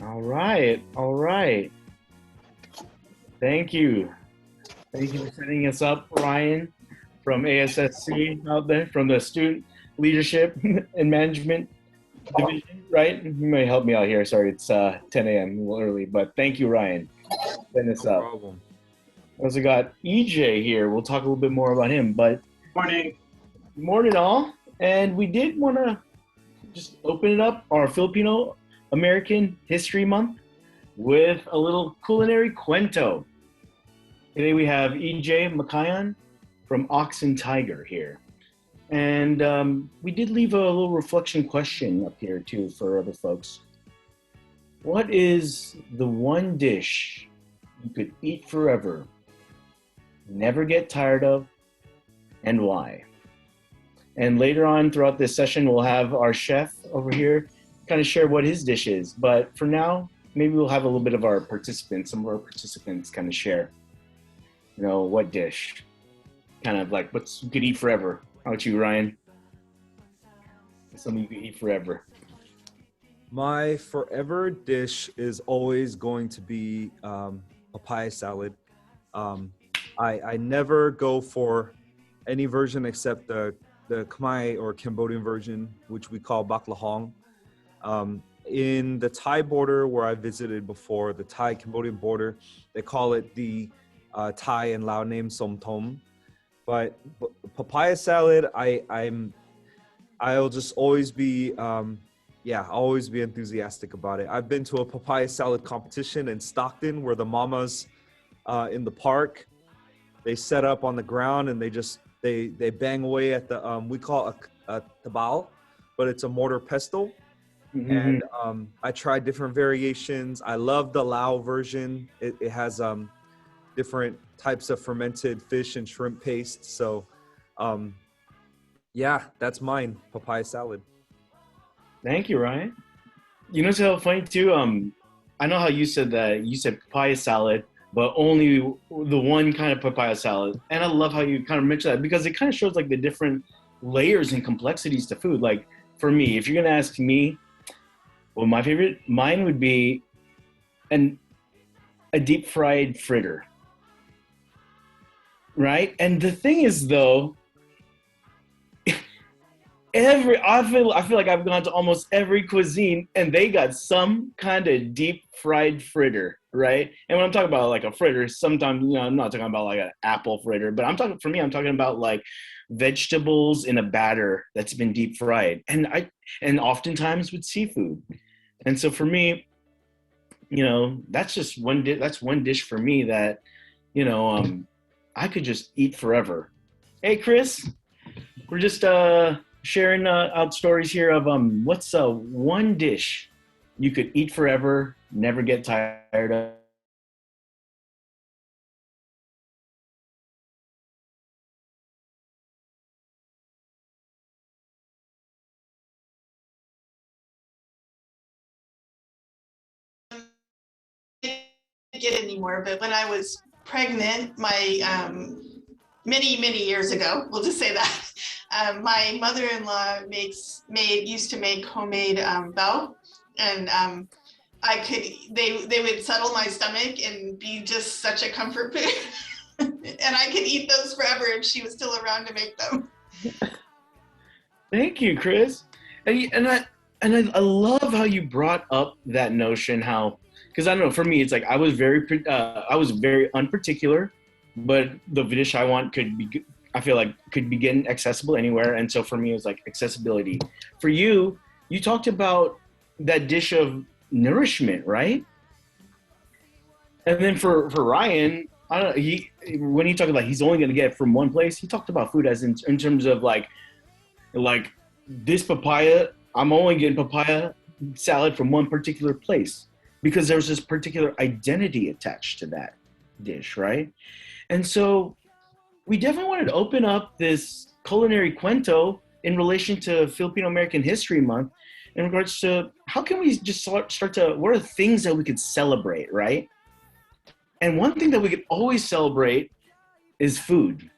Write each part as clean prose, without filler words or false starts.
All right, all right. Thank you. Thank you for setting us up, Ryan, from ASSC out there, from the Student Leadership and Management Division, right? You may help me out here. Sorry, it's 10 a.m. a little early, but thank you, Ryan, for setting us No up. problem. We also got EJ here. We'll talk a little bit more about him, but Morning. morning all. And we did want to just open it up, our Filipino American History Month, with a little culinary cuento. Today we have EJ Makayan from Ox and Tiger here. And we did leave a little reflection question up here too for other folks. What is the one dish you could eat forever, never get tired of, and why? And later on throughout this session, we'll have our chef over here kind of share what his dish is. But for now, maybe we'll have a little bit of our participants, some of our participants kind of share, what dish, kind of like what you could eat forever. How about you, Ryan? Something you could eat forever. My forever dish is always going to be papaya salad. I never go for any version except the Khmer or Cambodian version, which we call baklahong. In the Thai border where I visited before, the Thai-Cambodian border, they call it the Thai and Lao name som tom. But papaya salad, I'll just always be always be enthusiastic about it. I've been to a papaya salad competition in Stockton where the mamas in the park, they set up on the ground and they bang away at the we call it a tabal, but it's a mortar pestle. Mm-hmm. And I tried different variations. I love the Lao version. It has different types of fermented fish and shrimp paste. So that's mine, papaya salad. Thank you, Ryan. You know, it's so funny too. I know how you said that. You said papaya salad, but only the one kind of papaya salad. And I love how you kind of mentioned that because it kind of shows like the different layers and complexities to food. Like for me, if you're gonna ask me, well, mine would be a deep fried fritter, right? And the thing is, though, I feel like I've gone to almost every cuisine and they got some kind of deep fried fritter, right? And when I'm talking about like a fritter, sometimes I'm not talking about like an apple fritter, but I'm talking about like vegetables in a batter that's been deep fried, and oftentimes with seafood. And so for me, that's just that's one dish for me that I could just eat forever. Hey, Chris, we're just sharing out stories here of what's one dish you could eat forever, never get tired of. Get anymore, but when I was pregnant, my many years ago, we'll just say that, my mother-in-law used to make homemade bao, and they would settle my stomach and be just such a comfort food. And I could eat those forever if she was still around to make them. Thank you, Chris. And I love how you brought up that notion, because I don't know, for me it's like I was very unparticular, but the dish I want could be getting accessible anywhere. And so for me it was like accessibility. For you talked about that dish of nourishment, right? And then for Ryan, I don't know, when he talked about he's only going to get it from one place, he talked about food as in terms of like this papaya, I'm only getting papaya salad from one particular place because there's this particular identity attached to that dish, right? And so we definitely wanted to open up this culinary cuento in relation to Filipino American History Month in regards to how can we just start to, what are the things that we could celebrate, right? And one thing that we could always celebrate is food.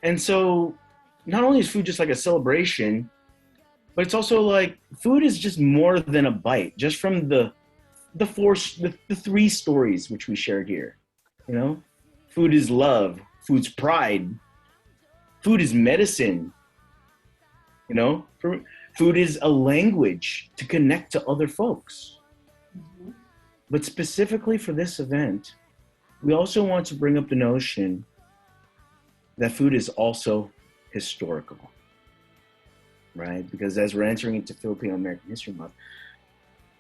And so not only is food just like a celebration, but it's also like food is just more than a bite, just from the the three stories which we shared here. You know, food is love, food's pride, food is medicine. You know, food is a language to connect to other folks. Mhm. But specifically for this event, we also want to bring up the notion that food is also historical, right? Because as we're entering into Filipino American History Month,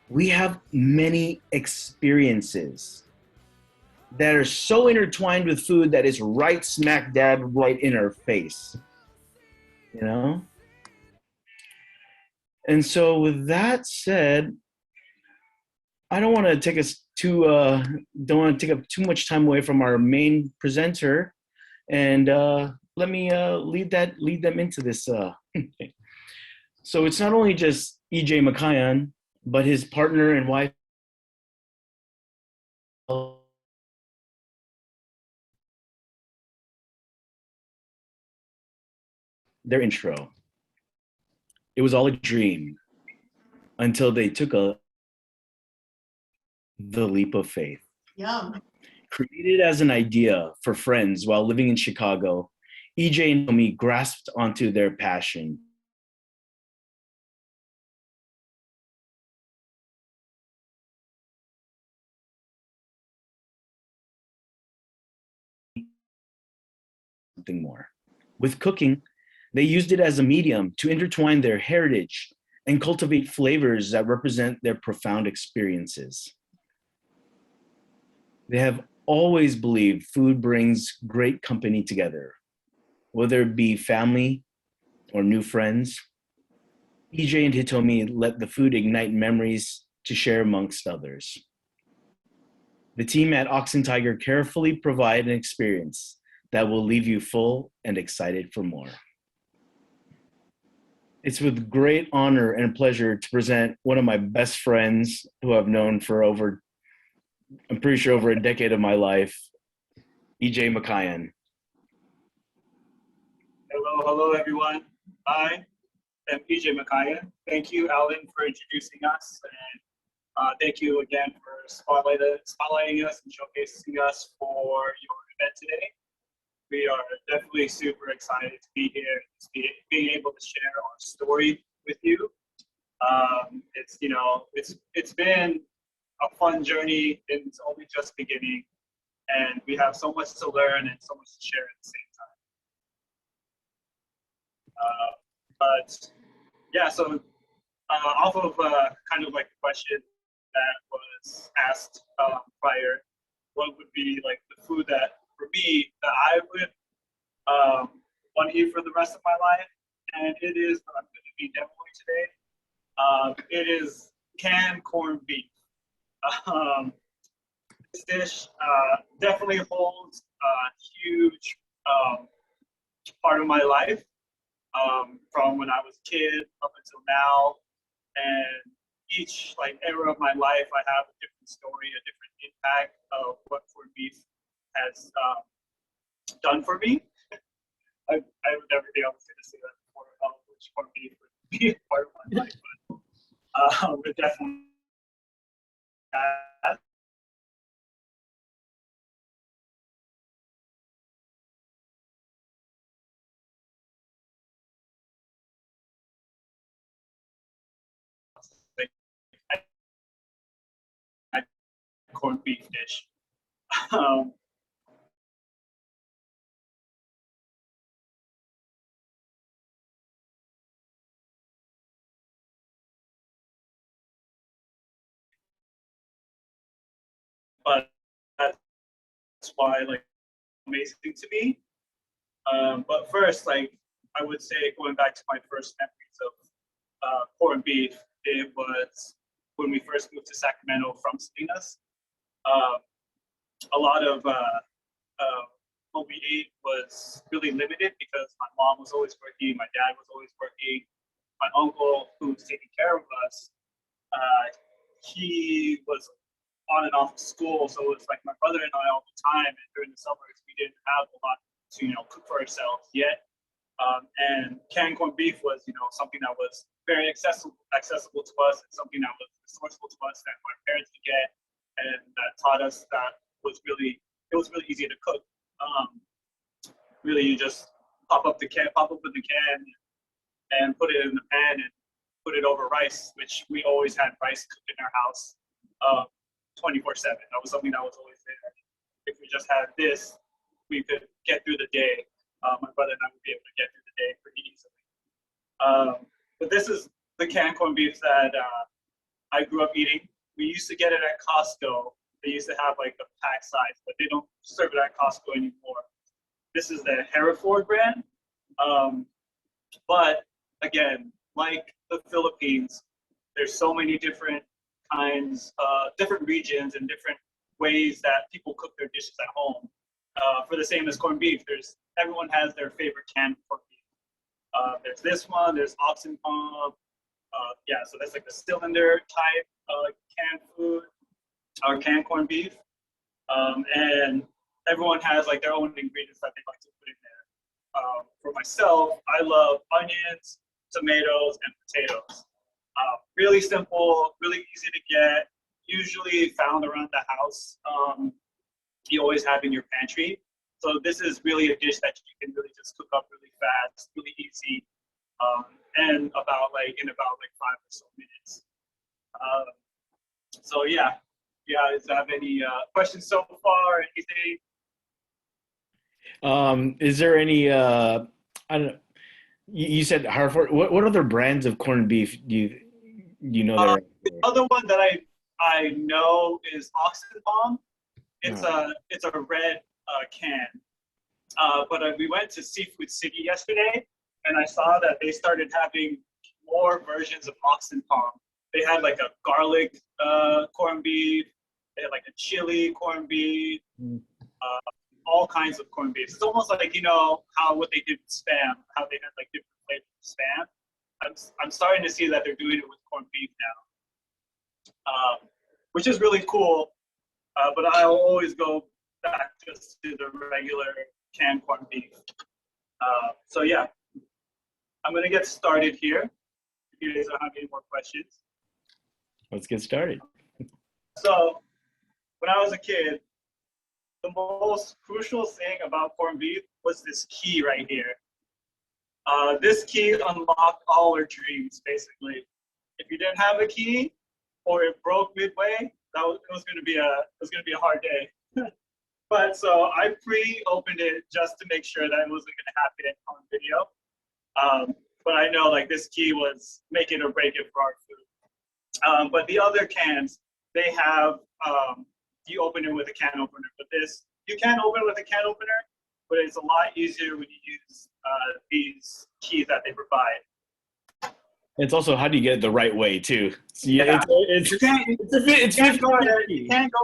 we have many experiences that are so intertwined with food that is right smack dab right in our face, you know? And so with that said, I don't want to take us too don't want to take up too much time away from our main presenter, and let me lead them into this. So it's not only just EJ Makayan, but his partner and wife. Their intro. It was all a dream until they took the leap of faith. Yum. Created as an idea for friends while living in Chicago, EJ and Naomi grasped onto their passion. Something more. With cooking, they used it as a medium to intertwine their heritage and cultivate flavors that represent their profound experiences. They have always believed food brings great company together, whether it be family or new friends. EJ and Hitomi let the food ignite memories to share amongst others. The team at Oxen Tiger carefully provide an experience that will leave you full and excited for more. It's with great honor and pleasure to present one of my best friends who I've known for I'm pretty sure over a decade of my life, EJ Makayan. Hello, everyone. I am EJ Makayan. Thank you, Alan, for introducing us, and thank you again for spotlighting us and showcasing us for your event today. We are definitely super excited to be here, being able to share our story with you. It's been a fun journey, and it's only just beginning, and we have so much to learn and so much to share at the same time. But yeah, so off of kind of like the question that was asked prior, what would be like the food that for me that I would want to eat for the rest of my life? And it is what I'm going to be demoing today. It is canned corned beef. This dish definitely holds a huge part of my life. From when I was a kid up until now, and each like era of my life, I have a different story, a different impact of what corned beef has done for me. I would never be able to say that before, which corned beef would be a part of my life, but it definitely has. Corned beef dish. Um, but that's why like amazing to me. But first, like I would say, going back to my first memories of corned beef, it was when we first moved to Sacramento from Salinas. Um, a lot of what we ate was really limited because my mom was always working, my dad was always working, my uncle who was taking care of us, he was on and off of school, so it was like my brother and I all the time. And during the summers, we didn't have a lot to cook for ourselves yet. And canned corned beef was, something that was very accessible to us, and something that was resourceful to us that my parents could get, and that taught us that it was really easy to cook. Really, you just pop up with the can, and put it in the pan and put it over rice, which we always had rice cooked in our house, 24/7. That was something that was always there. If we just had this, we could get through the day. My brother and I would be able to get through the day pretty easily. But this is the canned corned beef that I grew up eating. We used to get it at Costco. They used to have like the pack size, but they don't serve it at Costco anymore. This is the Hereford brand. But again, like the Philippines, there's so many different kinds, different regions and different ways that people cook their dishes at home. For the same as corned beef, everyone has their favorite canned corned beef. There's this one, there's oxen palm. So that's like the cylinder type canned food or canned corned beef. And everyone has like their own ingredients that they like to put in there. For myself, I love onions, tomatoes, and potatoes. Really simple, really easy to get, usually found around the house. You always have in your pantry. So this is really a dish that you can really just cook up really fast, really easy, and in about 5 or so minutes. So yeah, guys have any questions so far? Anything? Is there any? I don't know. You said Hartford. What other brands of corned beef do you know that? The other one that I know is oxen palm. It's a red can. But we went to Seafood City yesterday, and I saw that they started having more versions of oxen palm. They had like a garlic corned beef. They had like a chili corned beef. All kinds of corned beef. It's almost like how what they did with Spam, how they had like different flavors of Spam. I'm starting to see that they're doing it with corned beef now, which is really cool. But I'll always go back just to the regular canned corned beef. So yeah, I'm gonna get started here. If you guys don't have any more questions. Let's get started. So when I was a kid, the most crucial thing about corned beef was this key right here. This key unlocked all our dreams, basically. If you didn't have a key, or it broke midway, it was gonna be a hard day. But so I pre-opened it just to make sure that it wasn't gonna happen on video. But I know like this key was make it or break it for our food. But the other cans, they have you open it with a can opener. But this, you can open it with a can opener, but it's a lot easier when you use these keys that they provide. It's also how do you get it the right way too? So, You can't go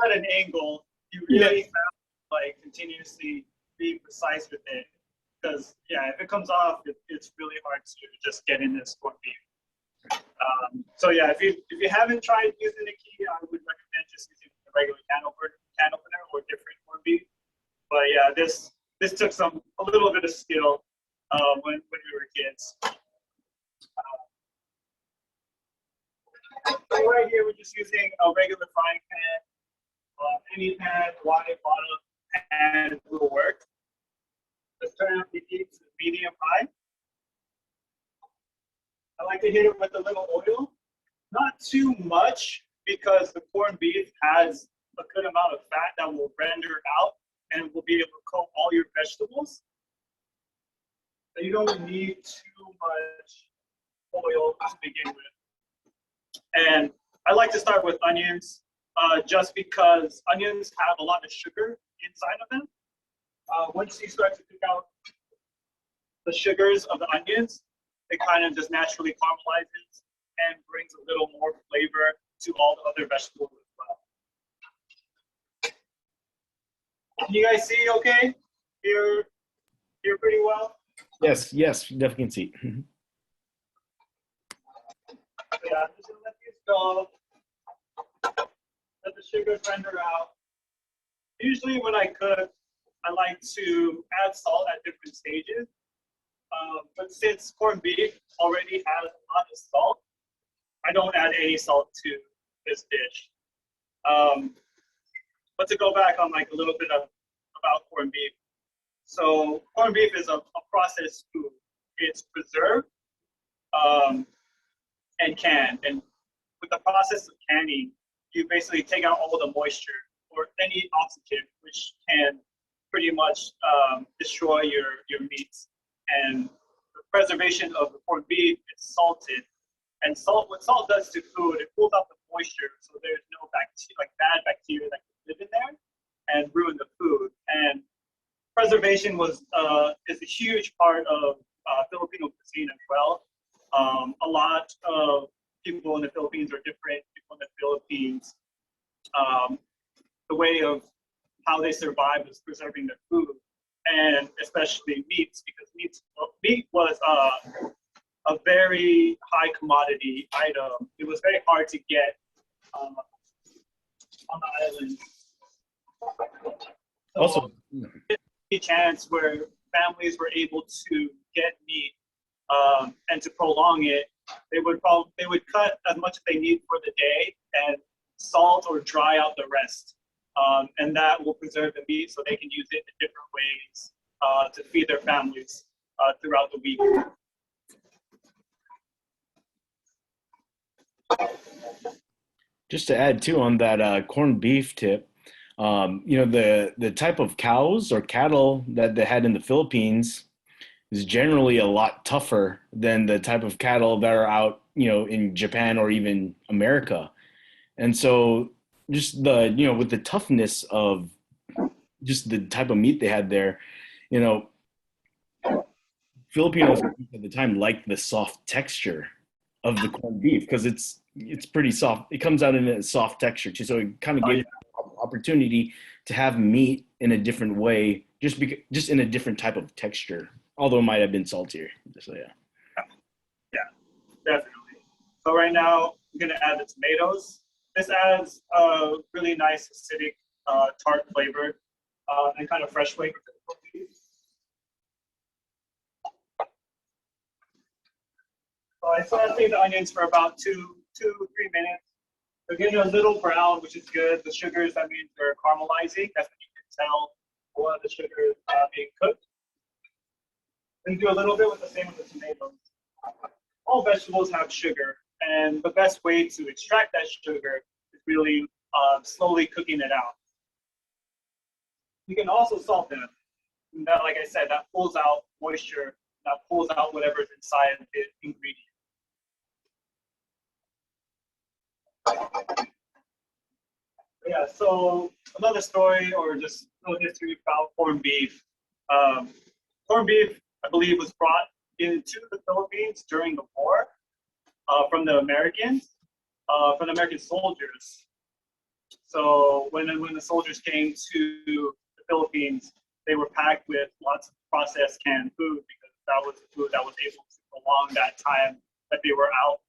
at an angle. You really have to like continuously be precise with it, because if it comes off, it's really hard to just get in this corned beef. So yeah, if you haven't tried using a key, I would recommend just using a regular can opener or different corned beef. But yeah, this took a little bit of skill when we were kids. So right here, we're just using a regular frying pan. Any pan, wide, bottom, pan will work. Let's turn up the heat to medium high. I like to hit it with a little oil, not too much, because the corned beef has a good amount of fat that will render out and will be able to coat all your vegetables. So you don't need too much oil to begin with. And I like to start with onions, just because onions have a lot of sugar inside of them. Once you start to cook out the sugars of the onions, it kind of just naturally caramelizes and brings a little more flavor to all the other vegetables as well. Can you guys see okay? Hear pretty well? Yes, definitely can see. Yeah, I'm just gonna let these go. Let the sugars render out. Usually when I cook, I like to add salt at different stages. But since corned beef already has a lot of salt, I don't add any salt to this dish. But to go back on like a little bit about corned beef. So corned beef is a processed food. It's preserved and canned. And with the process of canning, you basically take out all the moisture or any oxygen, which can pretty much destroy your meats. And the preservation of the corned beef is salted. And what salt does to food, it pulls out the moisture, so there's no bacteria, like bad bacteria that can live in there and ruin the food. And preservation is a huge part of Filipino cuisine as well. A lot of people in the Philippines are different. People in the Philippines, the way of how they survive is preserving their food, and especially meats, because meat was a very high commodity item. It was very hard to get on the island. So, Also, a chance where families were able to get meat and to prolong it, they would cut as much as they need for the day and salt or dry out the rest. And that will preserve the meat so they can use it in different ways to feed their families throughout the week. just to add too on that corned beef tip, the type of cows or cattle that they had in the Philippines is generally a lot tougher than the type of cattle that are out, in Japan or even America. And so just with the toughness of just the type of meat they had there, you know, Filipinos at the time liked the soft texture of the corned beef because it's pretty soft. It comes out in a soft texture too, so it kind of gave opportunity to have meat in a different way, just in a different type of texture. Although it might have been saltier. So yeah. Yeah, definitely. So right now I'm gonna add the tomatoes. This adds a really nice acidic, tart flavor and kind of fresh flavor to the corned beef. So I saute the onions for about 2 to 3 minutes. They're getting a little brown, which is good. The sugars, that means they're caramelizing. That's when you can tell one of the sugars being cooked. Then do a little bit with the same with the tomatoes. All vegetables have sugar, and the best way to extract that sugar is really slowly cooking it out. You can also salt them. And that, like I said, that pulls out moisture, that pulls out whatever's inside the ingredient. Yeah, so another story or just a little history about corned beef. Corned beef, I believe, was brought into the Philippines during the war from the American soldiers. So when the soldiers came to the Philippines, they were packed with lots of processed canned food because that was the food that was able to prolong that time that they were out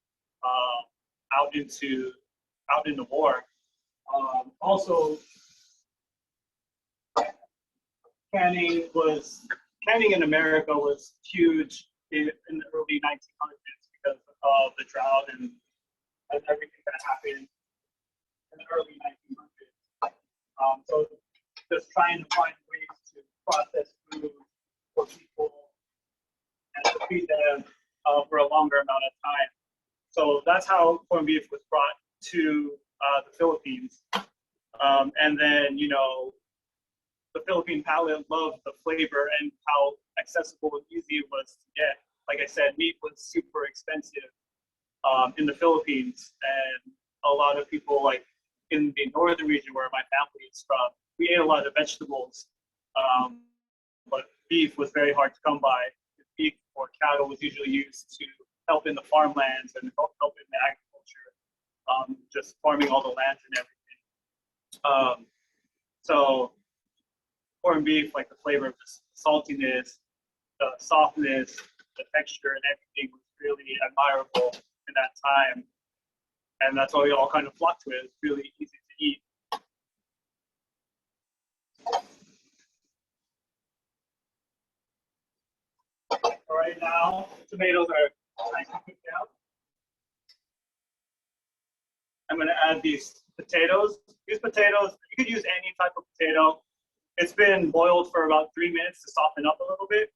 in the war. Also, canning in America was huge in the early 1900s because of the drought and everything that happened in the early 1900s. So just trying to find ways to process food for people and to feed them for a longer amount of time. So that's how corned beef was brought to the Philippines. And then, the Philippine palate loved the flavor and how accessible and easy it was to get. Like I said, meat was super expensive in the Philippines. And a lot of people, like in the northern region where my family is from, we ate a lot of vegetables. But beef was very hard to come by. Beef or cattle was usually used to help in the farmlands and help in the agriculture, just farming all the lands and everything. So corned beef, like the flavor of the saltiness, the softness, the texture, and everything was really admirable in that time. And that's why we all kind of flocked to it. It's really easy to eat. All right now, tomatoes are nice and cooked down. I'm going to add these potatoes. These potatoes, you could use any type of potato. It's been boiled for about 3 minutes to soften up a little bit.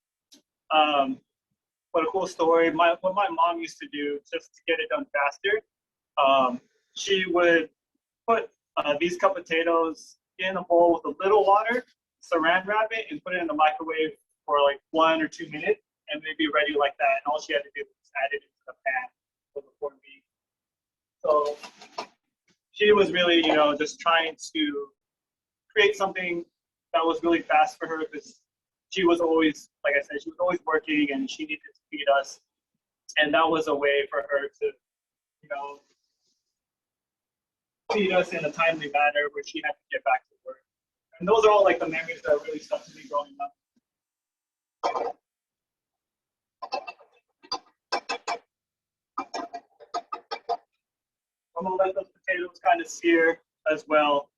But a cool story, what my mom used to do just to get it done faster, she would put these cup potatoes in a bowl with a little water, saran wrap it, and put it in the microwave for like 1 or 2 minutes, and they'd be ready like that. And all she had to do was add it into the pan with the corned beef. So she was really, just trying to create something that was really fast for her because she was always, like I said, she was always working and she needed to feed us. And that was a way for her to, feed us in a timely manner where she had to get back to work. And those are all like the memories that really stuck to me growing up. I'm gonna let those potatoes kind of sear as well.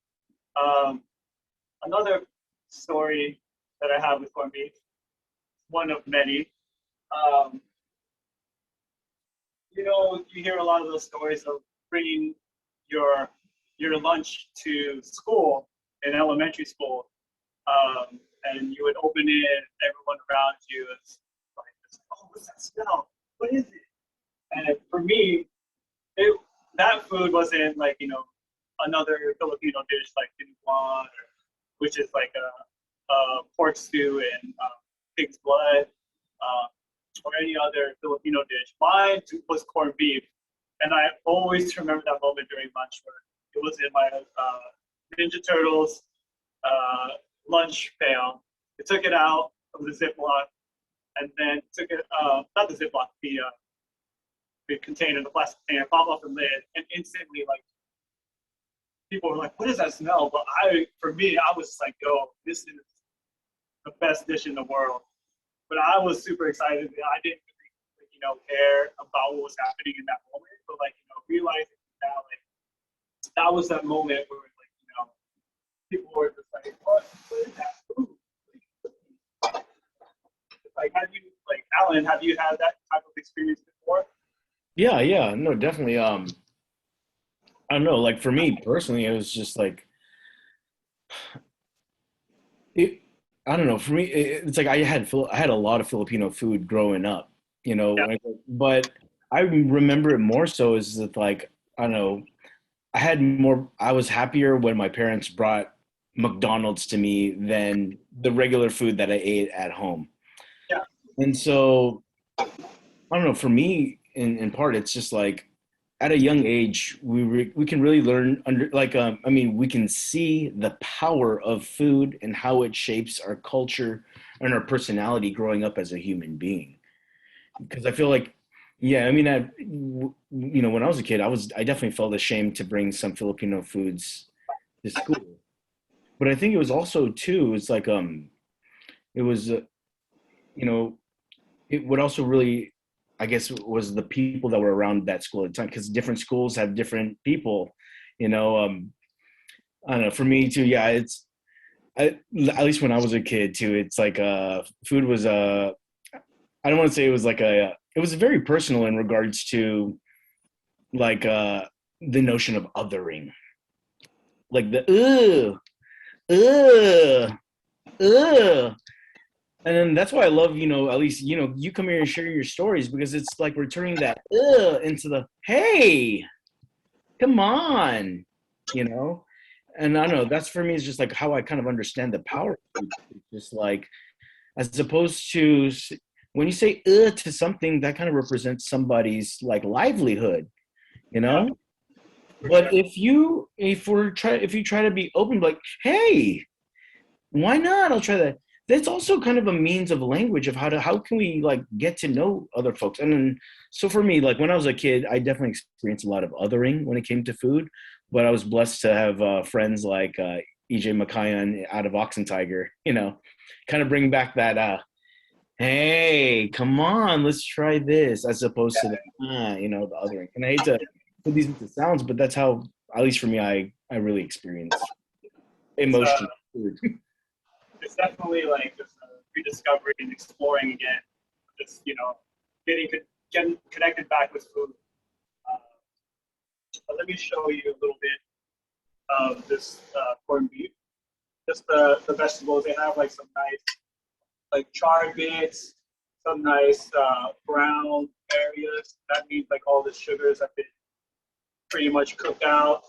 Another story that I have with corned beef, one of many. You hear a lot of those stories of bringing your lunch to school in elementary school, and you would open it, and everyone around you is like, "Oh, what's that smell? What is it?" And for me, that food wasn't like another Filipino dish like dinuguan, which is like a pork stew and pig's blood, or any other Filipino dish. Mine was corned beef, and I always remember that moment during lunch where it was in my Ninja Turtles lunch pail. I took it out of the Ziploc, and then took it not the Ziploc, the container, the plastic container, pop off the lid, and instantly like people were like, "What is that smell?" But for me, I was just like, "Yo, this is the best dish in the world." But I was super excited. I didn't really, care about what was happening in that moment. But realizing that was that moment where people were just like, "What is that food?" Alan, have you had that type of experience before? Yeah, no, definitely. I don't know. Like for me personally, it was just like it. I don't know. For me, it's like I had a lot of Filipino food growing up, Yeah. but I remember it more so as that like I don't know. I was happier when my parents brought McDonald's to me than the regular food that I ate at home. Yeah. And so I don't know. For me, in part, it's just like at a young age, we can really learn we can see the power of food and how it shapes our culture and our personality growing up as a human being. Because I feel like, yeah, I mean, when I was a kid, I definitely felt ashamed to bring some Filipino foods to school. But I think it was also too, it's like it was it would also really, I guess, was the people that were around that school at the time, because different schools have different people, I don't know, for me too, yeah, at least when I was a kid too, it's like food was I don't want to say it was like it was very personal in regards to like the notion of othering, like the ugh, ugh. And then that's why I love, at least, you come here and share your stories, because it's like we're turning that into the, hey, come on, you know? And I don't know, that's for me is just like how I kind of understand the power of food. It's just like, as opposed to when you say to something, that kind of represents somebody's like livelihood, you know? Yeah. But if you try to be open, like, hey, why not? I'll try that. That's also kind of a means of language of how can we like get to know other folks. And then, so for me, like when I was a kid, I definitely experienced a lot of othering when it came to food. But I was blessed to have friends like EJ McKayan out of Oxen Tiger, kind of bring back that hey, come on, let's try this, as opposed to the the othering. And I hate to put these into sounds, but that's how, at least for me, I really experience emotion. It's definitely like just rediscovering and exploring again just getting connected back with food. But let me show you a little bit of this corned beef. Just the vegetables. They have like some nice like charred bits, some nice brown areas. That means like all the sugars have been pretty much cooked out.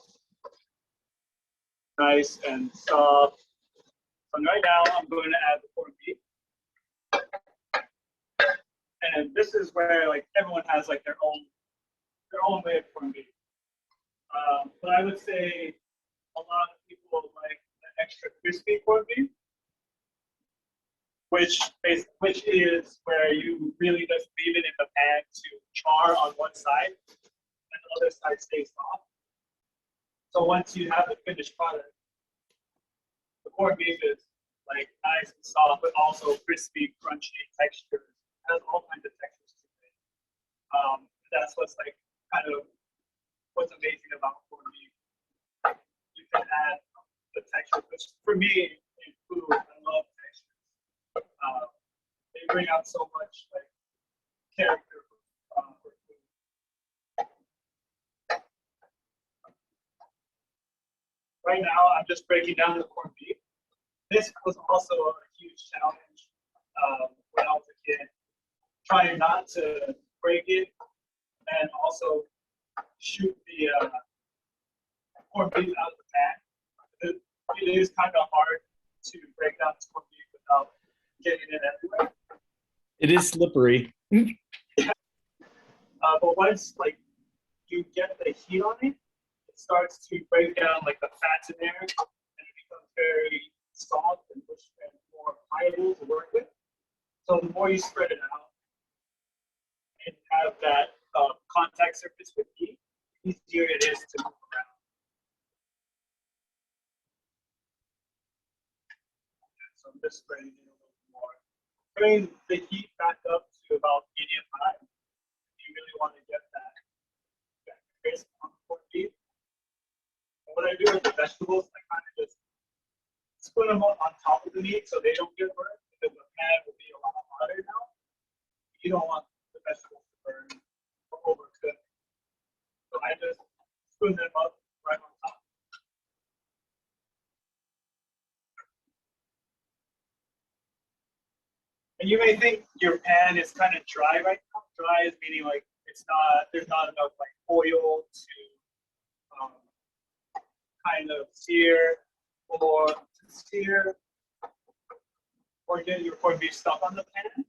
Nice and soft. And right now I'm going to add the corned beef. And this is where like everyone has like their own way of corned beef. But I would say a lot of people like the extra crispy corned beef, which is where you really just leave it in the pan to char on one side and the other side stays soft. So once you have the finished product, the corned beef is like nice and soft, but also crispy, crunchy textures. It has all kinds of textures to it. That's what's like kind of what's amazing about corned beef. You can add the texture, which for me in food, I love textures. They bring out so much like character for food. Right now, I'm just breaking down the corned beef. This was also a huge challenge when I was a kid, trying not to break it and also shoot the corned beef out of the pan. It is kind of hard to break down this corned beef without getting it everywhere. It is slippery. But once like you get the heat on it, it starts to break down like the fats in there, and it becomes very soft and more pliable to work with. So the more you spread it out and have that contact surface with heat, the easier it is to move around. So I'm just spreading it a little more. Bring the heat back up to about medium high. You really want to get that crisp on the corned beef. And what I do with the vegetables, I kind of just put them on top of the meat so they don't get burned, because the pan will be a lot hotter now. You don't want the vegetables to burn or overcook. So I just spoon them up right on top. And you may think your pan is kind of dry right now. Dry is meaning like there's not enough like oil to kind of sear or get your corned beef stuck on the pan.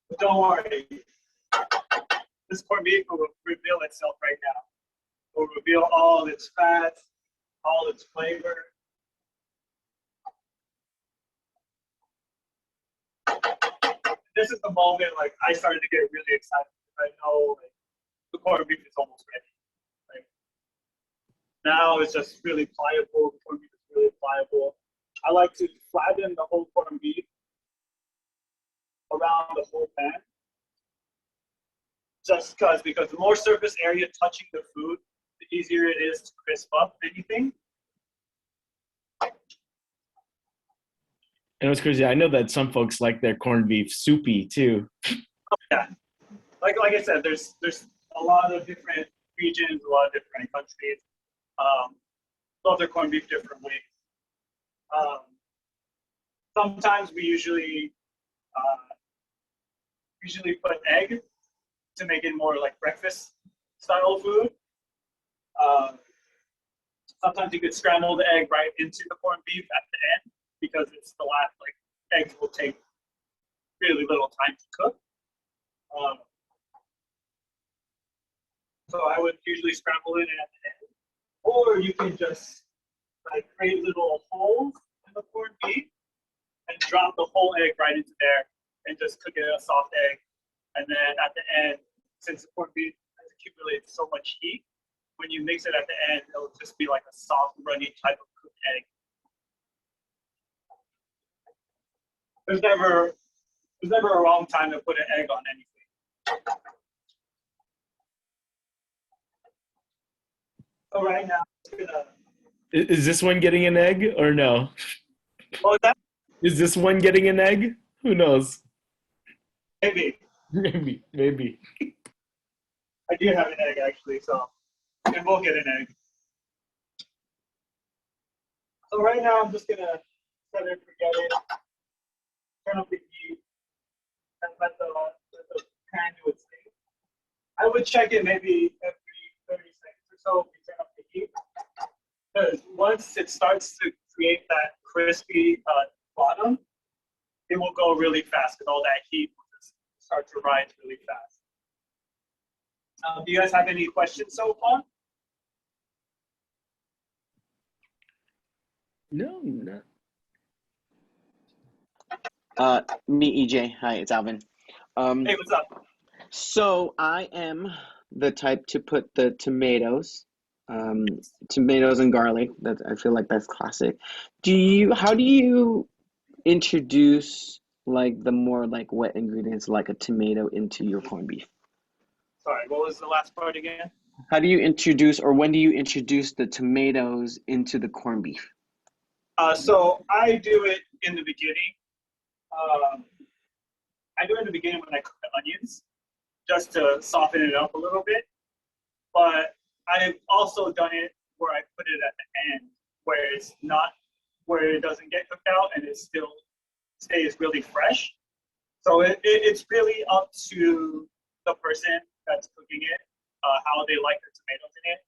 But don't worry, this corned beef will reveal itself right now. It will reveal all its fats, all its flavor. This is the moment like I started to get really excited. I know like, the corned beef is almost ready. Like, now it's just really pliable. The corned beef is really pliable. I like to flatten the whole corned beef around the whole pan. Just because the more surface area touching the food, the easier it is to crisp up anything. And it was crazy. I know that some folks like their corned beef soupy too. Yeah, like I said, there's a lot of different regions, a lot of different countries love their corned beef different ways. Sometimes we usually put egg to make it more like breakfast style food. Sometimes you could scramble the egg right into the corned beef at the end, because it's the last, like, eggs will take really little time to cook. So I would usually scramble it at the end. Or you can just like create little holes in the corned beef and drop the whole egg right into there and just cook it a soft egg. And then at the end, since the corned beef has accumulated so much heat, when you mix it at the end, it'll just be like a soft, runny type of cooked egg. There's never a wrong time to put an egg on anything. So right now, Is this one getting an egg or no? Oh, that Is this one getting an egg? Who knows? maybe. Maybe. I do have an egg actually, so and we'll get an egg. So right now I'm just gonna set it, forget it, turn up the heat, and let the pan do its thing. I would check it maybe every 30 seconds or so if you turn up the heat. Because once it starts to create that crispy bottom, it will go really fast because all that heat will just start to rise really fast. Do you guys have any questions so far? No, not. Me, EJ. Hi, it's Alvin. Hey, what's up? So I am the type to put the tomatoes and garlic. That I feel like that's classic. How do you introduce like the more like wet ingredients like a tomato into your corned beef? Sorry, what was the last part again? How do you introduce or when do you introduce the tomatoes into the corned beef? So I do it in the beginning. I do it in the beginning when I cook the onions, just to soften it up a little bit. But I've also done it where I put it at the end, where it doesn't get cooked out and it still stays really fresh. So it's really up to the person that's cooking it, how they like their tomatoes in it.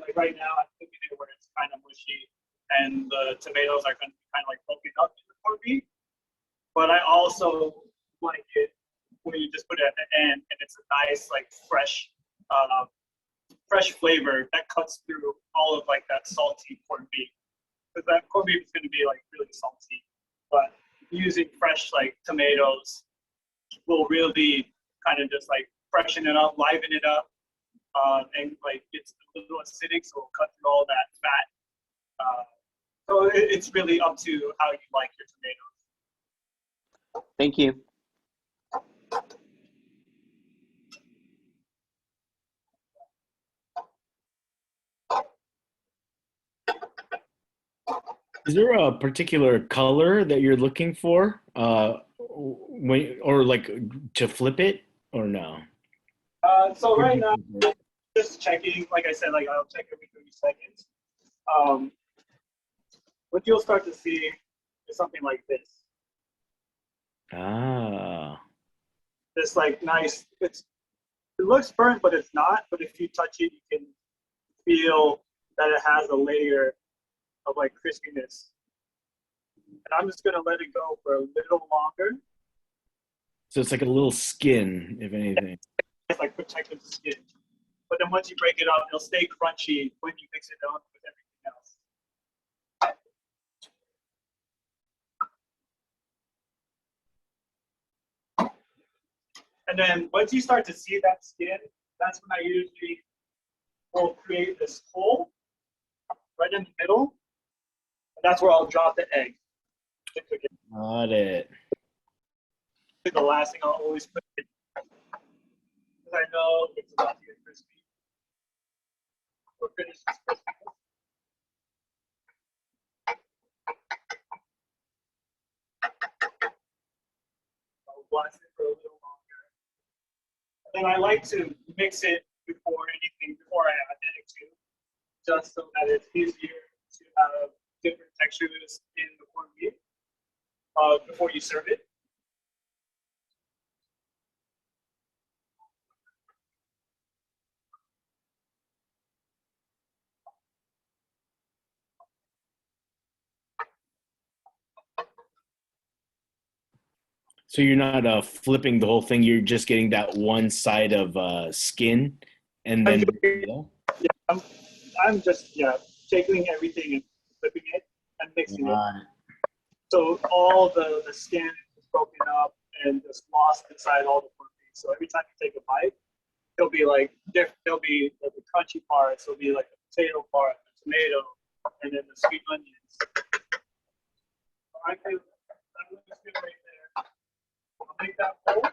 Like right now, I'm cooking it where it's kind of mushy and the tomatoes are going to be kind of like poking up in the corned beef. But I also like it when you just put it at the end and it's a nice like fresh flavor that cuts through all of like that salty corned beef. Because that corned beef is going to be like really salty, but using fresh like tomatoes will really kind of just like freshen it up, liven it up, and like it's a little acidic, so it'll cut through all that fat. So it's really up to how you like your tomatoes. Thank you. Is there a particular color that you're looking for, when or like to flip it or no? So right now, just checking, like I said, like I'll check every 30 seconds. What you'll start to see is something like this. Ah, This like nice, it looks burnt, but it's not. But if you touch it, you can feel that it has a layer of like crispiness. And I'm just gonna let it go for a little longer. so it's like a little skin, if anything. It's like protected the skin. But then once you break it up, it'll stay crunchy when you mix it up with everything else. And then once you start to see that skin, that's when I usually will create this hole right in the middle. And that's where I'll drop the egg. Got it. The last thing I'll always put in, because I know it's about to get crispy. Or finish this crispy. I'll blast it for a little longer. And then I like to mix it before I add egg too, just so that it's easier to have different textures in the corned beef before you serve it. So you're not flipping the whole thing. You're just getting that one side of skin, and then I'm just shaking everything and flipping it and mixing it. Got it. So all the skin is broken up and just lost inside all the corned beef. So every time you take a bite, there'll be like the crunchy parts, there'll be like the potato part, the tomato, and then the sweet onions. I'm just gonna right there. I'll make that hole.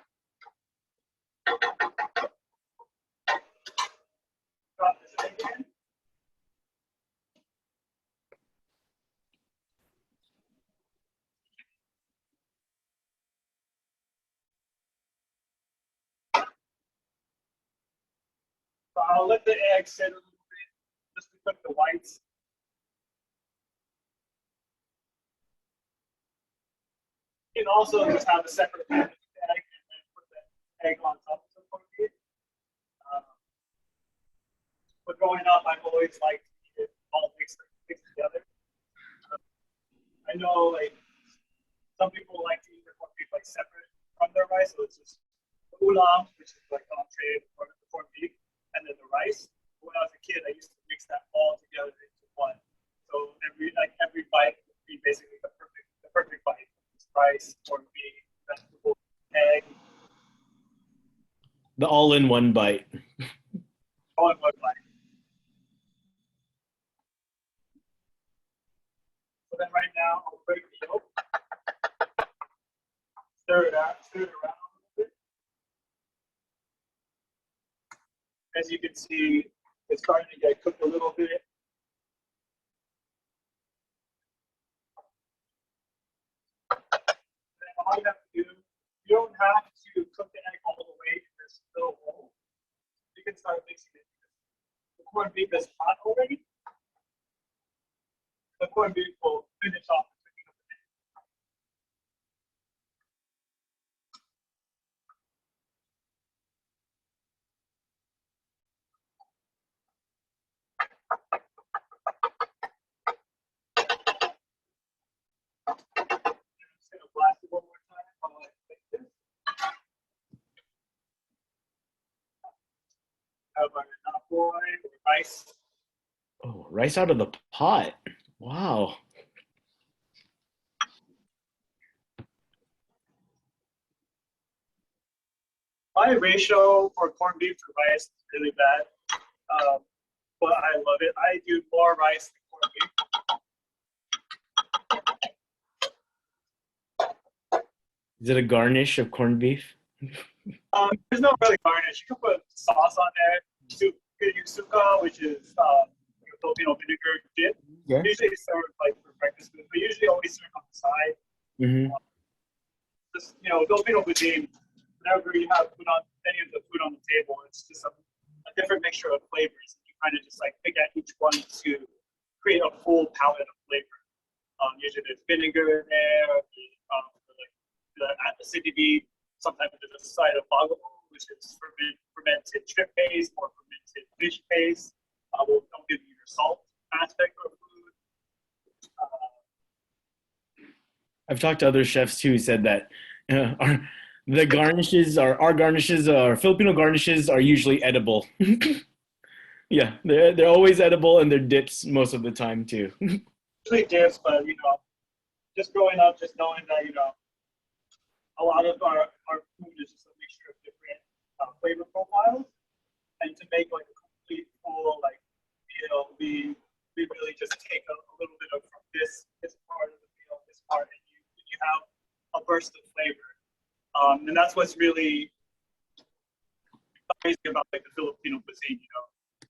Drop this egg in. I'll let the egg sit a little bit, just to cook the whites. You can also just have a separate pan with the egg and then put the egg on top of the corned beef. But growing up, I've always liked to eat it all mixed together. I know like some people like to eat their corned beef like separate from their rice, so it's just the ulam, which is like the entree of the corned beef, and then the rice. When I was a kid, I used to mix that all together into one. So every bite would be basically the perfect bite. It's rice, corned beef, vegetable, egg. The all-in-one bite. All in one bite. So then right now, I'll break the yolk. Stir it around a little bit. As you can see, it's starting to get cooked a little bit. Then all you have to do, you don't have to cook the egg all the way to this little hole. You can start mixing it. The corned beef is hot already. The corned beef will finish off the cooking of the egg. I'm just going to blast it one more time while I make this. Have our napoy or rice. Oh, rice out of the pot. Wow. My ratio for corned beef to rice is really bad, but I love it. I do more rice than corned beef. Is it a garnish of corned beef? There's no really garnish. You can put sauce on there. You can use suka, which is Filipino vinegar dip. Yeah. Usually served like for breakfast food, but usually always served on the side. Mm-hmm. Just Filipino cuisine. Whenever you have food on any of the food on the table, it's just a different mixture of flavors. You kind of just like pick at each one to create a full palette of flavor. Usually there's vinegar in there, like the acidity. Sometimes there's a side of bagoong, which is fermented shrimp paste or fermented fish paste. Will give you your salt aspect of food. I've talked to other chefs too who said that our garnishes, our Filipino garnishes are usually edible. Yeah, they're always edible, and they're dips most of the time too. Usually dips, but just growing up, just knowing that a lot of our food is just a mixture of different flavor profiles, and to make like a complete full like meal, we really just take a little bit of from this part of the meal, this part, and you have a burst of flavor. And that's what's really amazing about like the Filipino cuisine.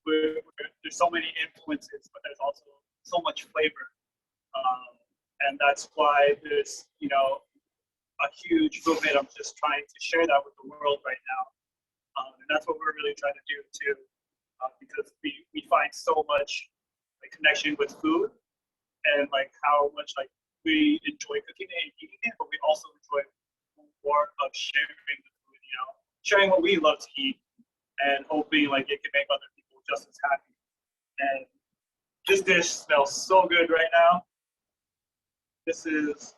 There's so many influences, but there's also so much flavor, and that's why there's a huge movement of just trying to share that with the world right now, and that's what we're really trying to do too, because we find so much like connection with food, and like how much like we enjoy cooking it and eating it, but we also enjoy more of sharing the food, sharing what we love to eat, and hoping like it can make other people just as happy. And this dish smells so good right now. This is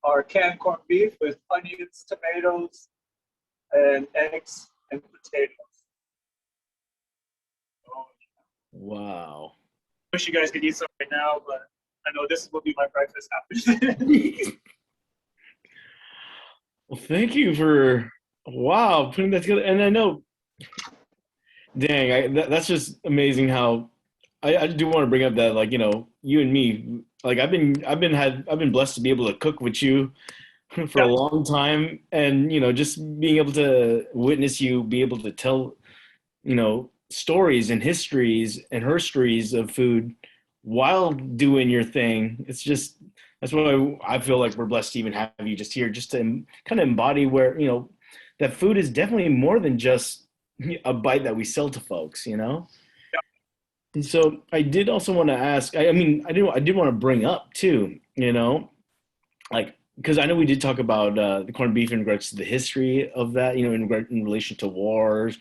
our canned corned beef with onions, tomatoes, and eggs and potatoes. Oh, Wow. wish you guys could eat some right now, but I know this will be my breakfast after this. Well, thank you for putting that together. And I know, dang, that's just amazing how I do want to bring up that you and me, like I've been blessed to be able to cook with you for a long time, and just being able to witness you be able to tell stories and histories and herstories of food while doing your thing. That's why I feel like we're blessed to even have you just here, just to kind of embody where that food is definitely more than just a bite that we sell to folks, you know? And so I did also want to ask, I mean, I did want to bring up too, you know, like, because I know we did talk about the corned beef in regards to the history of that, you know, in relation to wars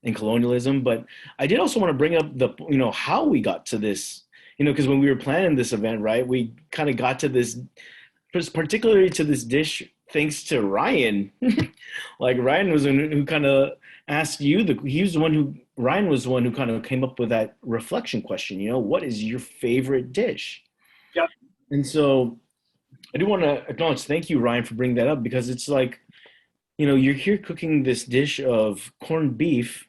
and colonialism. But I did also want to bring up the, you know, how we got to this, you know, because when we were planning this event, right, we kind of got to this, particularly to this dish, thanks to Ryan. Like Ryan was the one who kind of asked you he was the one who Ryan was the one who kind of came up with that reflection question. You know, what is your favorite dish? Yeah. And so I do want to acknowledge, thank you, Ryan, for bringing that up because it's like, you know, you're here cooking this dish of corned beef,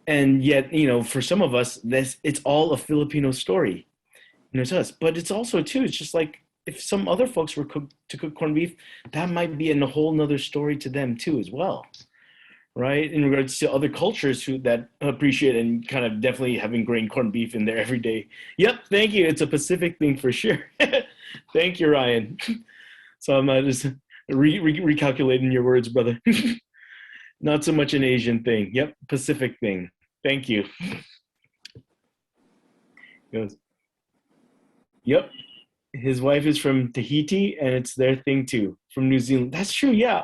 and yet, you know, for some of us, this it's all a Filipino story, you know, to us. But it's also too, it's just like if some other folks were to cook corned beef, that might be a whole nother story to them too, as well, right? In regards to other cultures who that appreciate and kind of definitely having grain corned beef in there every day. Yep, thank you. It's a Pacific thing for sure. Thank you, Ryan. So I'm just recalculating your words, brother. Not so much an Asian thing. Yep, Pacific thing. Thank you. He goes, yep. His wife is from Tahiti, and it's their thing too, from New Zealand. That's true, yeah.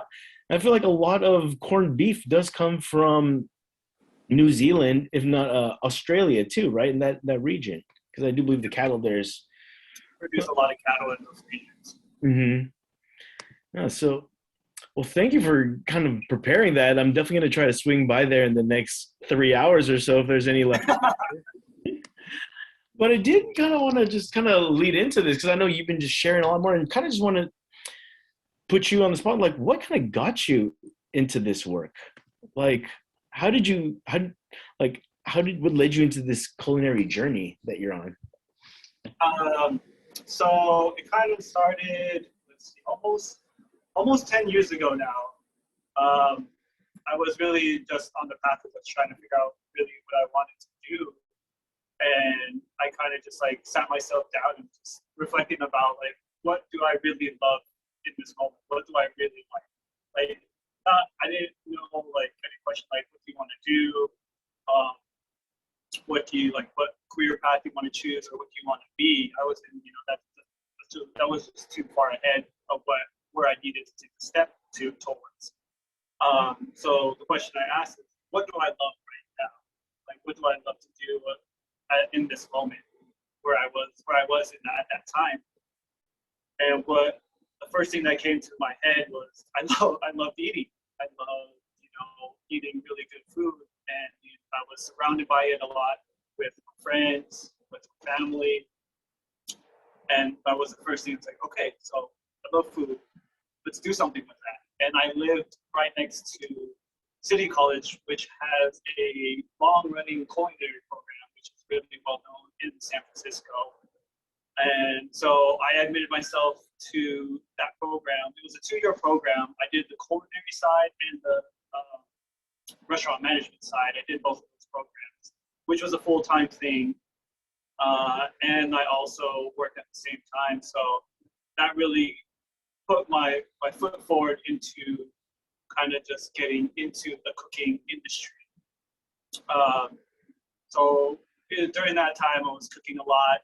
I feel like a lot of corned beef does come from New Zealand, if not Australia too, right? In that region, because I do believe the cattle there's Produce a lot of cattle in those regions. Yeah, so, well, thank you for kind of preparing that. I'm definitely going to try to swing by there in the next 3 hours or so if there's any left. But I did kind of want to just kind of lead into this because I know you've been just sharing a lot more and kind of just want to put you on the spot. Like, what kind of got you into this work? Like, what led you into this culinary journey that you're on? So it kind of started, let's see, almost 10 years ago now. I was really just on the path of trying to figure out really what I wanted to do. And I kind of just like sat myself down and just reflecting about like, what do I really love in this moment? What do I really like? Like, I didn't know like any question like, what do you want to do? What do you like? What career path you want to choose, or what do you want to be? I was in, you know, that was just too far ahead of where I needed to take the step towards. So the question I asked is, what do I love right now? Like, what do I love to do in this moment where I was at that time? And the first thing that came to my head was I love eating. I love, you know, eating really good food, and I was surrounded by it a lot with friends, with family, and that was the first thing. It's like, okay, so I love food. Let's do something with that. And I lived right next to City College, which has a long-running culinary program, which is really well known in San Francisco. And so I admitted myself to that program. It was a 2-year program. I did the culinary side and the restaurant management side. I did both of those programs, which was a full-time thing. And I also worked at the same time. So that really put my foot forward into kind of just getting into the cooking industry. So during that time, I was cooking a lot,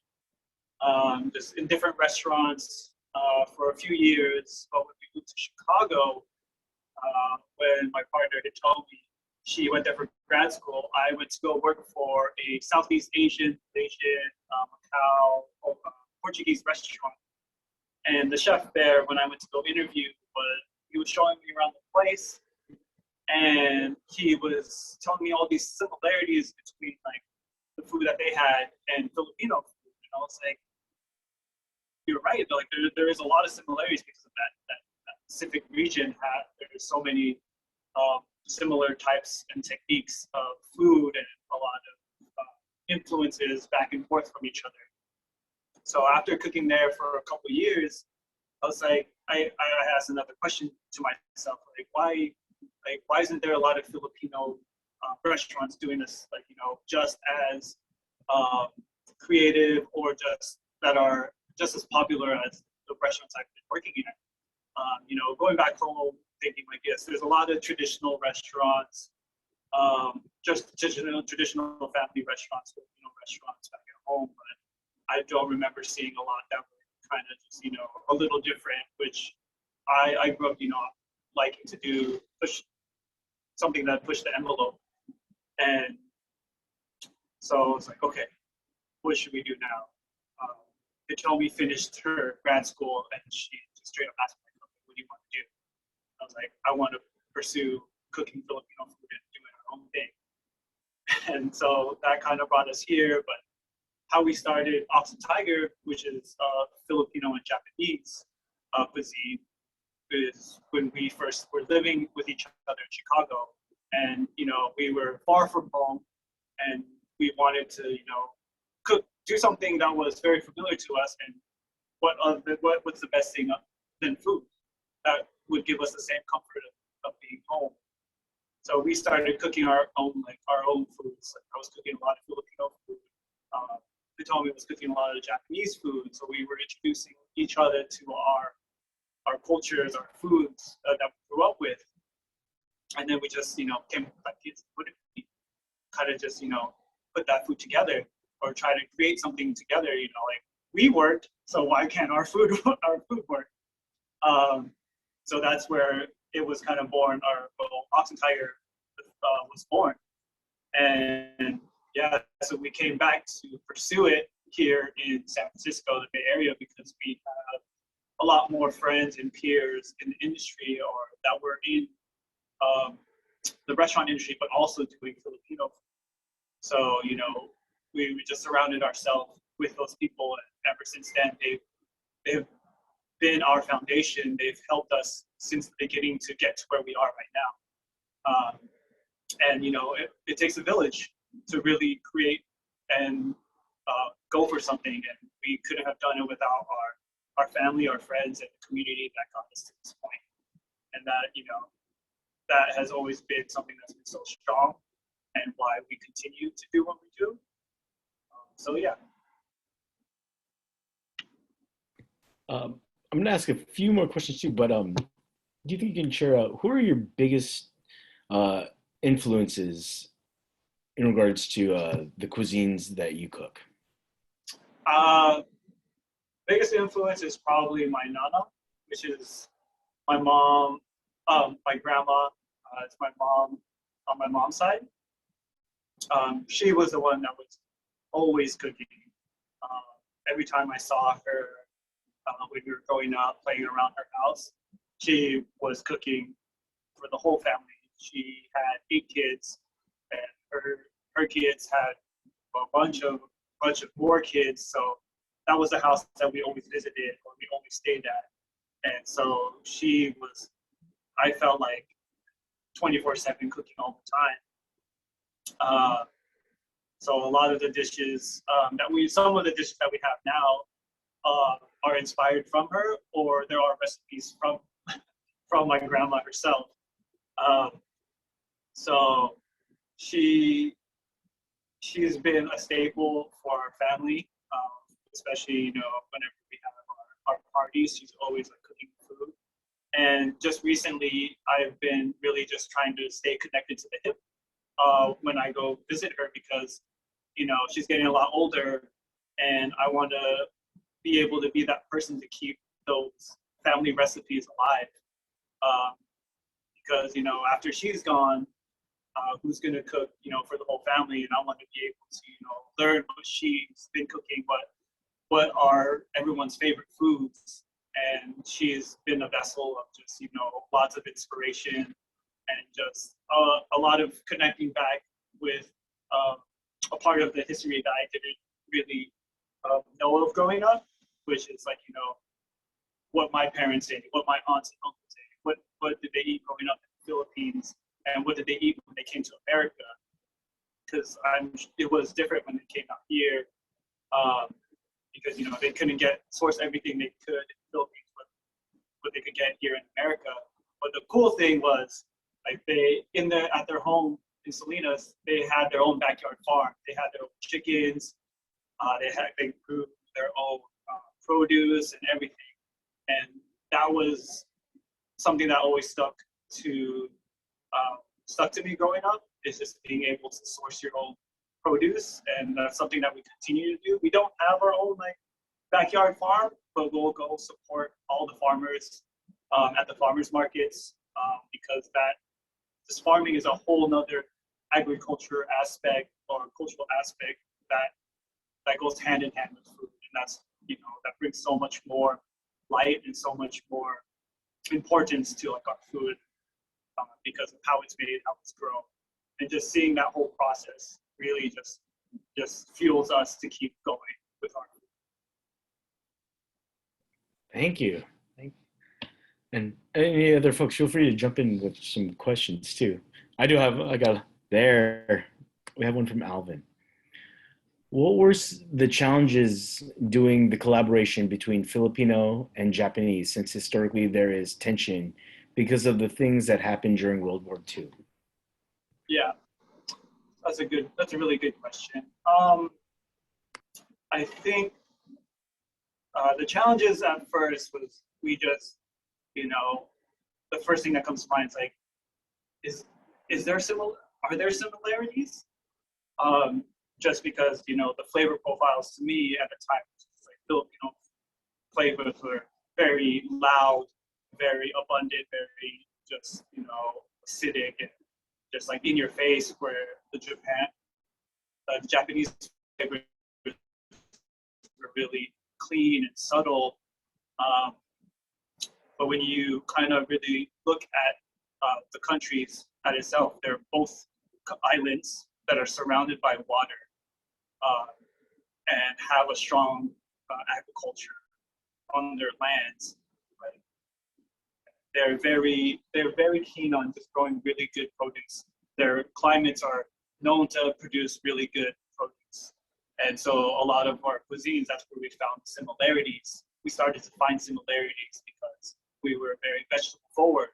just in different restaurants for a few years. But when we moved to Chicago, when my partner had told me she went there for grad school, I went to go work for a Southeast Asian, Macau, Portuguese restaurant. And the chef there, when I went to go interview, he was showing me around the place, and he was telling me all these similarities between like the food that they had and Filipino food. And I was like, you're right. Like there is a lot of similarities because of that Pacific region. There's so many similar types and techniques of food and a lot of influences back and forth from each other. So after cooking there for a couple of years, I was like, I asked another question to myself, like why isn't there a lot of Filipino restaurants doing this, like, you know, just as creative or just that are just as popular as the restaurants I've been working in? You know, going back home, thinking like, yes, there's a lot of traditional restaurants just traditional family restaurants, Filipino restaurants back at home. But I don't remember seeing a lot that were kind of just, a little different, which I grew up, liking to push something that pushed the envelope. And so it's like, okay, what should we do now? Hitomi finished her grad school and she just straight up asked me, what do you want to do? I was like, I want to pursue cooking Filipino food and doing our own thing. And so that kind of brought us here. But how we started Ox and Tiger, which is Filipino and Japanese cuisine, is when we first were living with each other in Chicago. And, we were far from home and we wanted to, do something that was very familiar to us. And what's the best thing than food that would give us the same comfort of being home? So we started cooking our own foods. Like I was cooking a lot of Filipino food. Hitomi was cooking a lot of Japanese food. So we were introducing each other to our cultures, our foods that we grew up with. And then we just, came like kids, what if we kind of just, put that food together or try to create something together, like we worked, so why can't our food work? So that's where it was kind of born, our Ox and Tiger was born. And yeah, so we came back to pursue it here in San Francisco, the Bay Area, because we have a lot more friends and peers in the industry or that were in the restaurant industry, but also doing Filipino food. So, we just surrounded ourselves with those people, and ever since then, they've been our foundation. They've helped us since the beginning to get to where we are right now. And it takes a village to really create and go for something, and we couldn't have done it without our family, our friends, and the community that got us to this point. And that that has always been something that's been so strong, and why we continue to do what we do. So yeah. I'm gonna ask a few more questions too, but do you think you can share who are your biggest influences in regards to the cuisines that you cook? Biggest influence is probably my nana, which is my mom, my grandma. It's my mom on my mom's side. She was the one that was always cooking. Every time I saw her when we were growing up, playing around her house, she was cooking for the whole family. She had 8 kids, and her kids had a bunch of more kids. So that was the house that we always visited or we always stayed at. And so she was, I felt like 24/7 cooking all the time. So a lot of the dishes some of the dishes that we have now are inspired from her, or there are recipes from my grandma herself. So she's been a staple for our family, especially whenever we have our parties. She's always cooking food. And just recently, I've been really just trying to stay connected to the hip when I go visit her, because she's getting a lot older, and I want to be able to be that person to keep those family recipes alive. Because after she's gone, who's gonna cook for the whole family? And I want to be able to learn what she's been cooking, what are everyone's favorite foods. And she's been a vessel of just lots of inspiration and just a lot of connecting back with a part of the history that I didn't really know of growing up, which is what my parents ate, what my aunts and uncles ate, what did they eat growing up in the Philippines, and what did they eat when they came to America? Because it was different when they came out here, because they couldn't source everything they could in the Philippines, what they could get here in America. But the cool thing was, at their home in Salinas, they had their own backyard farm. They had their own chickens. They grew their own produce and everything. And that was something that always stuck to me growing up, is just being able to source your own produce, and that's something that we continue to do. We don't have our own like backyard farm, but we'll go support all the farmers at the farmers markets, because this farming is a whole nother agriculture aspect or cultural aspect that goes hand in hand with food, and that's, you know, that brings so much more light and so much more importance to like our food, because of how it's made, how it's grown, and just seeing that whole process really just fuels us to keep going with our food. Thank you. And any other folks, feel free to jump in with some questions too. We have one from Alvin. What were the challenges doing the collaboration between Filipino and Japanese, since historically there is tension because of the things that happened during World War II? Yeah, that's a really good question. I think the challenges at first was we just, you know, the first thing that comes to mind is like, are there similarities? Just because, you know, the flavor profiles to me at the time, like Filipino flavors were very loud, very abundant, very just, you know, acidic and just like in your face, where the Japanese flavors were really clean and subtle. But when you kind of really look at the countries at itself, they're both islands that are surrounded by water, and have a strong agriculture on their lands. Right? They're very keen on just growing really good produce. Their climates are known to produce really good produce. And so a lot of our cuisines, that's where we found similarities. We started to find similarities because we were very vegetable forward,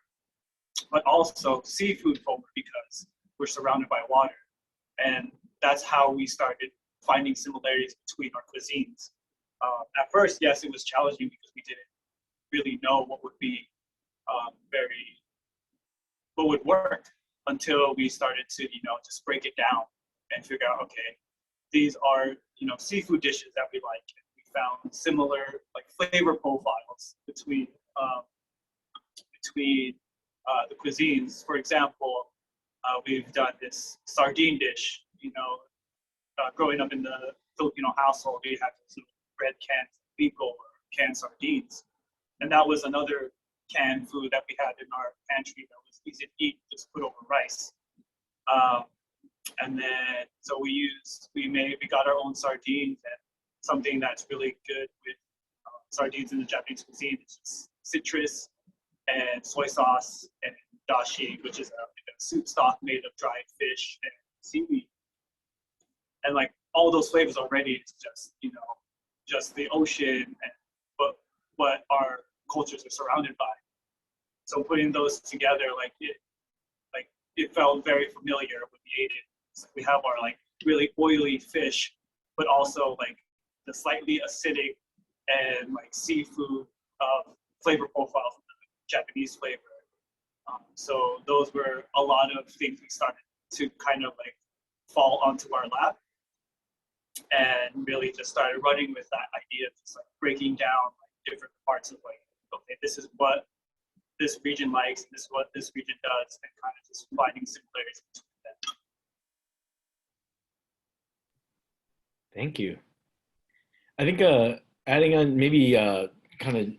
but also seafood forward because we're surrounded by water. And that's how we started finding similarities between our cuisines. At first, yes, it was challenging because we didn't really know what would be what would work, until we started to, you know, just break it down and figure out, okay, these are, you know, seafood dishes that we like. And we found similar like flavor profiles between the cuisines. For example, we've done this sardine dish. You know, growing up in the Filipino household, we had some red canned pico or canned sardines, and that was another canned food that we had in our pantry that was easy to eat, just put over rice. And then so we got our own sardines, and something that's really good with sardines in the Japanese cuisine is just citrus and soy sauce and dashi, which is a soup stock made of dried fish and seaweed. And like all those flavors already, it's just, you know, just the ocean and what our cultures are surrounded by. So putting those together, it felt very familiar when we ate it. So we have our like really oily fish, but also like the slightly acidic and like seafood flavor profile from the Japanese flavor. So those were a lot of things we started to kind of like fall onto our lap, and really just started running with that idea of just like breaking down like different parts of like, okay, this is what this region likes, and this is what this region does, and kind of just finding similarities between them. Thank you. I think adding on, maybe kind of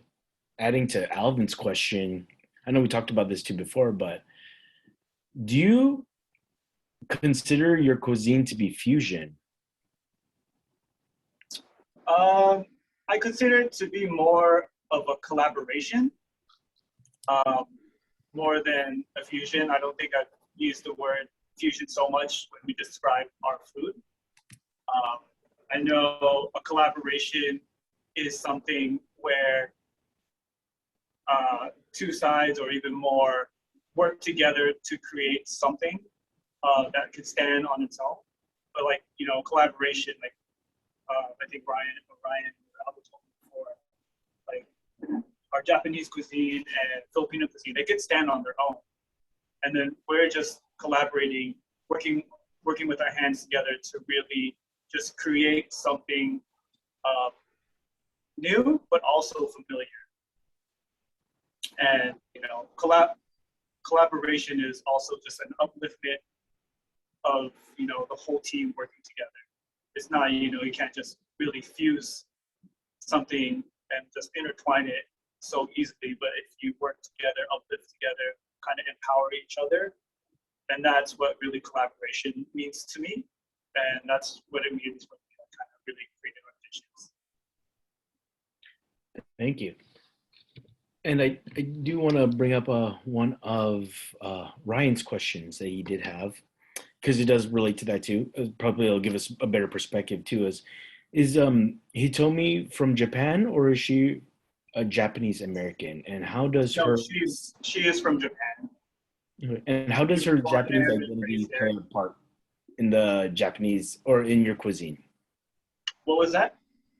adding to Alvin's question, I know we talked about this too before, but do you consider your cuisine to be fusion? I consider it to be more of a collaboration, more than a fusion. I don't think I've used the word fusion so much when we describe our food. I know a collaboration is something where two sides or even more work together to create something that could stand on its own. But like, you know, collaboration, like I think Ryan or Albert told me before, like our Japanese cuisine and Filipino cuisine, they could stand on their own. And then we're just collaborating working with our hands together to really just create something new, but also familiar. And collaboration is also just an upliftment of the whole team working together. It's not you can't just really fuse something and just intertwine it so easily, but if you work together, uplift together, kind of empower each other, and that's what really collaboration means to me, and that's what it means when we kind of really create our dishes. Thank you. And I do want to bring up one of Ryan's questions that he did have, because it does relate to that too. Probably it'll give us a better perspective too. Is Hitomi from Japan, or is she a Japanese American? And how does No, her she is from Japan. and how does her Born Japanese there and identity raised play there. a part in the Japanese or in your cuisine? What was that?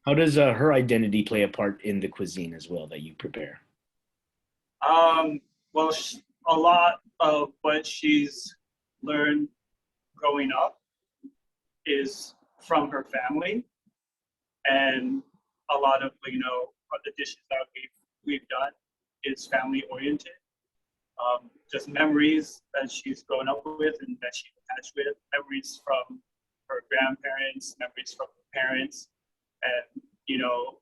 How does her identity play a part in the cuisine as well that you prepare? Well, a lot of what she's learned growing up is from her family, and a lot of the dishes that we've done is family oriented. Just memories that she's grown up with and that she's attached with, memories from her grandparents, memories from her parents, and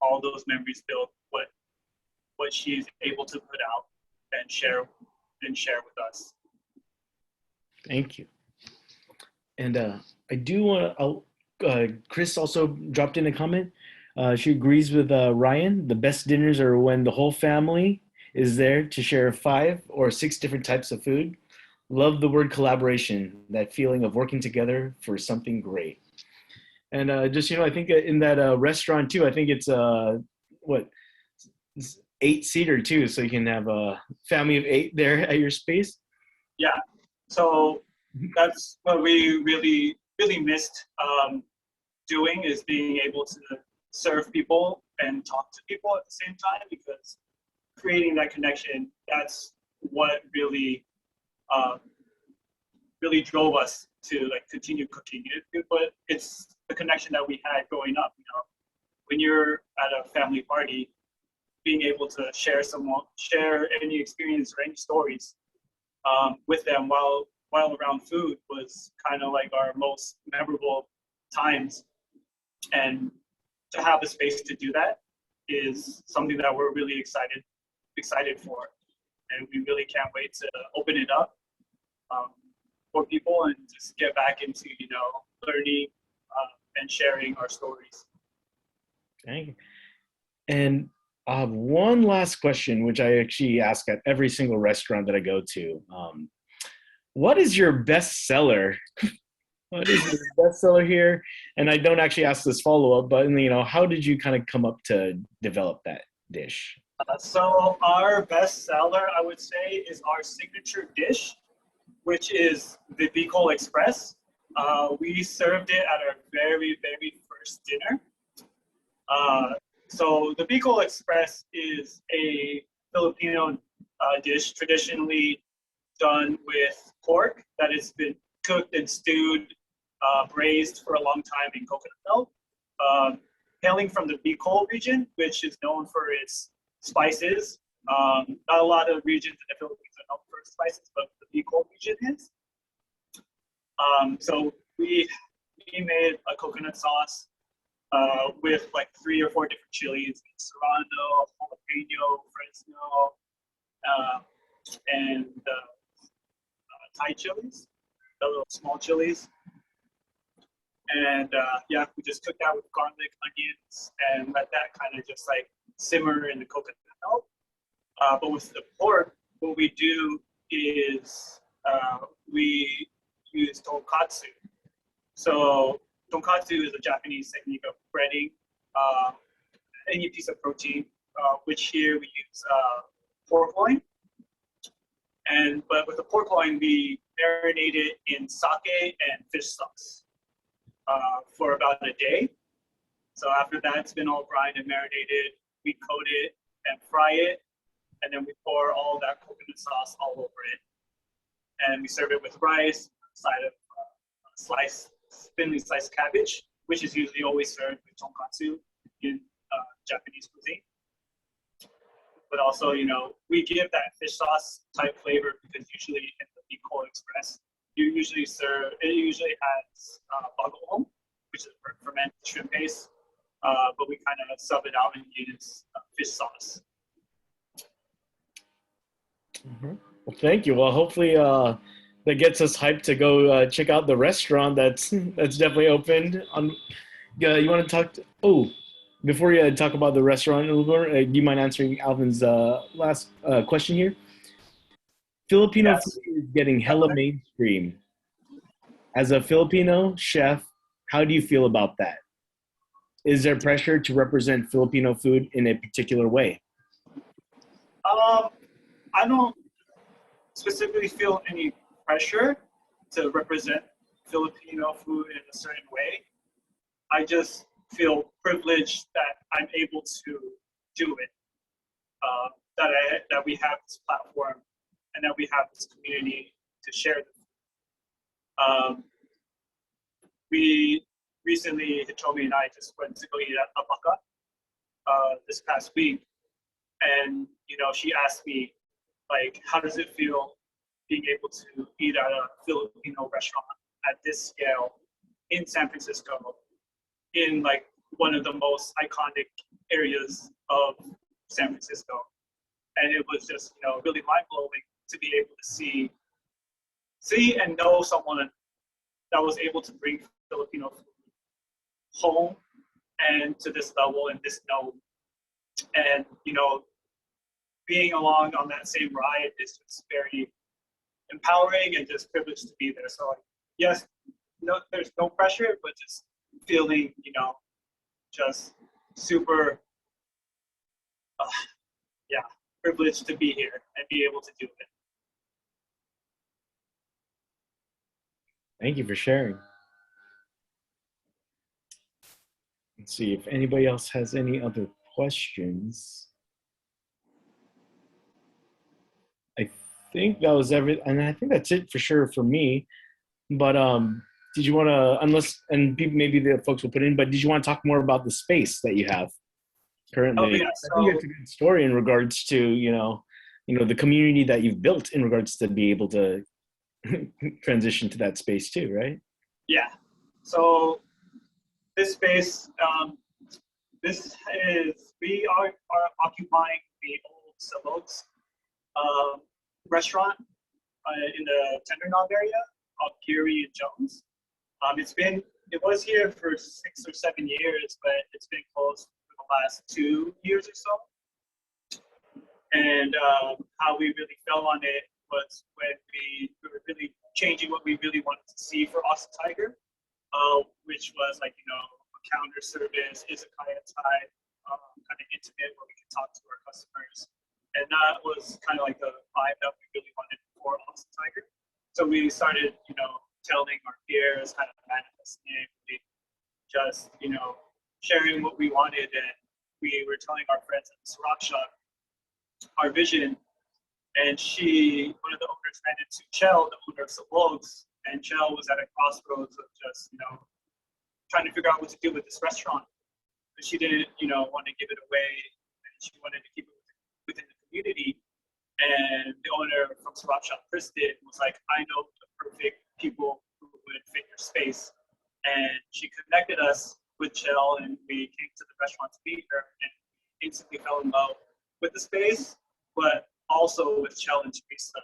all those memories build what she's able to put out and share with us. Thank you. And I do want to. Chris also dropped in a comment. She agrees with Ryan. The best dinners are when the whole family is there to share 5 or 6 different types of food. Love the word collaboration, that feeling of working together for something great. And just, I think in that restaurant too, I think it's what, 8-seater too. So you can have a family of 8 there at your space. Yeah. So that's what we really, really missed doing, is being able to serve people and talk to people at the same time, because creating that connection, that's what really really drove us to continue cooking. But it's the connection that we had growing up. When you're at a family party, being able to share any experience or any stories with them while around food was kind of like our most memorable times. And to have a space to do that is something that we're really excited for, and we really can't wait to open it up for people and just get back into learning and sharing our stories. Thank you. And I have one last question, which I actually ask at every single restaurant that I go to. What is your best seller? What is your best seller here? And I don't actually ask this follow-up, but how did you kind of come up to develop that dish? So our best seller, I would say, is our signature dish, which is the Bicol Express. We served it at our very, very first dinner. So the Bicol Express is a Filipino dish traditionally done with pork that has been cooked and stewed, braised for a long time in coconut milk. Hailing from the Bicol region, which is known for its spices. Not a lot of regions in the Philippines are known for spices, but the Bicol region is. So we made a coconut sauce with 3 or 4 different chilies: serrano, jalapeno, fresno, and Thai chilies, the little small chilies. And we just cooked that with garlic, onions, and let that kind of just simmer in the coconut milk. But with the pork, what we do is we use tonkatsu. So tonkatsu is a Japanese technique of breading any piece of protein, which here we use pork loin. But with the pork loin, we marinate it in sake and fish sauce for about a day. So after that, it's been all brined and marinated. We coat it and fry it, and then we pour all that coconut sauce all over it. And we serve it with rice, a side of thinly sliced cabbage, which is usually always served with tonkatsu in Japanese cuisine. But also, we give that fish sauce type flavor because usually in the Nicole Express, it usually has bagoong, which is fermented shrimp paste, but we kind of sub it out and use fish sauce. Mm-hmm. Well, thank you. Well, hopefully that gets us hyped to go check out the restaurant that's definitely opened. You want to talk? Before you talk about the restaurant, do you mind answering Alvin's last question here? Filipino Yes. food is getting hella mainstream. As a Filipino chef, how do you feel about that? Is there pressure to represent Filipino food in a particular way? I don't specifically feel any pressure to represent Filipino food in a certain way. I just feel privileged that I'm able to do it. That we have this platform and that we have this community to share them. We recently, Hitomi and I just went to go eat at Apaka this past week, and she asked me, like, how does it feel being able to eat at a Filipino restaurant at this scale in San Francisco, in like one of the most iconic areas of San Francisco. And it was just, really mind-blowing to be able to see and know someone that was able to bring Filipino food home and to this level and this known. And, being along on that same ride is just very empowering and just privileged to be there. So yes, there's no pressure, but just feeling, just super, privileged to be here and be able to do it. Thank you for sharing. Let's see if anybody else has any other questions. I think that was everything, and I think that's it for sure for me. But did you want to, maybe the folks will put in, but did you want to talk more about the space that you have currently? Oh, yeah, I think it's a good story in regards to, the community that you've built in regards to be able to transition to that space too, right? Yeah. So this space, we are occupying the old Salots restaurant in the Tenderknob area of Geary and Jones. It was here for 6 or 7 years, but it's been closed for the last 2 years or so. And how we really fell on it was when we were really changing what we really wanted to see for Austin Tiger, which was like, a counter service, izakaya type, kind of intimate where we could talk to our customers. And that was kind of like the vibe that we really wanted for Austin Tiger. So we started, telling our peers, kind of manifesting it, just, sharing what we wanted. And we were telling our friends at the Ciroc shop our vision. And one of the owners ran into Chell, the owner of Salots, and Chell was at a crossroads of just, trying to figure out what to do with this restaurant. But she didn't, want to give it away, and she wanted to keep it within the community. And the owner from Ciroc shop, Chris, was like, I know the perfect people who would fit your space. And she connected us with Chell, and we came to the restaurant to meet her, and instantly fell in love with the space, but also with Chell and Teresa.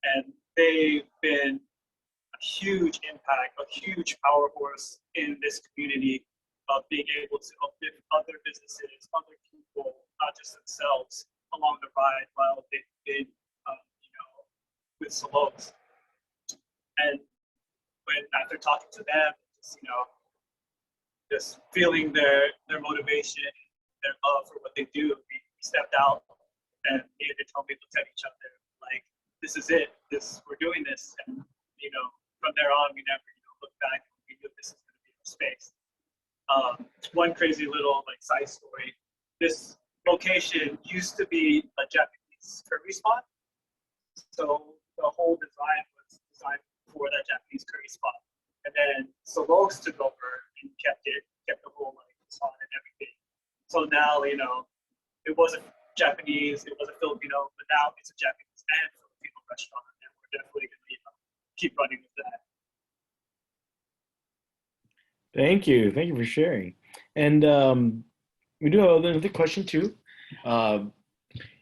And they've been a huge impact, a huge power force in this community of being able to uplift other businesses, other people, not just themselves, along the ride while they've been, with Salots. And after talking to them, just feeling their motivation, their love for what they do, we stepped out and me and Hitomi looked at each other like, this is it. We're doing this. And, from there on, we never, looked back. We knew this is going to be our space. One crazy little side story. This location used to be a Japanese curry spot. So the whole design was designed for that Japanese curry spot. And then so Lowe's took over and kept the whole like salon and everything. So now, you know, it wasn't Japanese, it wasn't Filipino, but now it's a Japanese and Filipino restaurant, and we're definitely going to, you know, keep running with that. Thank you for sharing. And we do have another question too. Uh,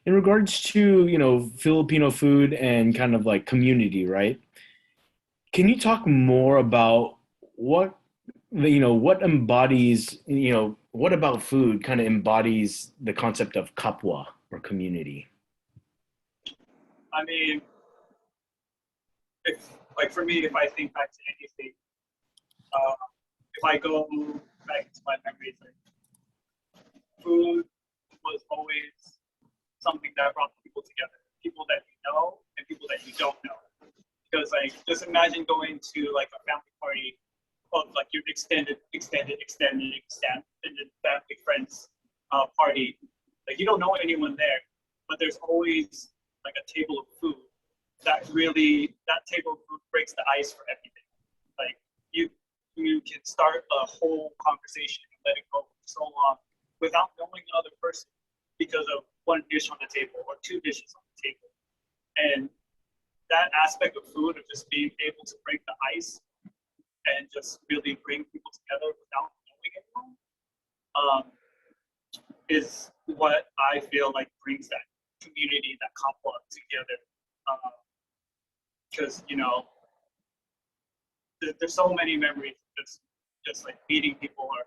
in regards to, you know, Filipino food and kind of like community, right? Can you talk more about what, you know, what embodies, you know, what about food kind of embodies the concept of kapwa or community? I mean, if like for me, if I think back to anything, uh, if I go back to my memories, like food was always something that brought people together, people that you know and people that you don't know. Because like, just imagine going to like a family party of like your extended family friends party. Like you don't know anyone there, but there's always like a table of food that table of food breaks the ice for everything. Like you can start a whole conversation and let it go for so long without knowing the other person because of one dish on the table or two dishes on the table. And that aspect of food, of just being able to break the ice and just really bring people together without knowing anyone, is what I feel like brings that community, that couple together. Because you know, there's so many memories of just like meeting people, or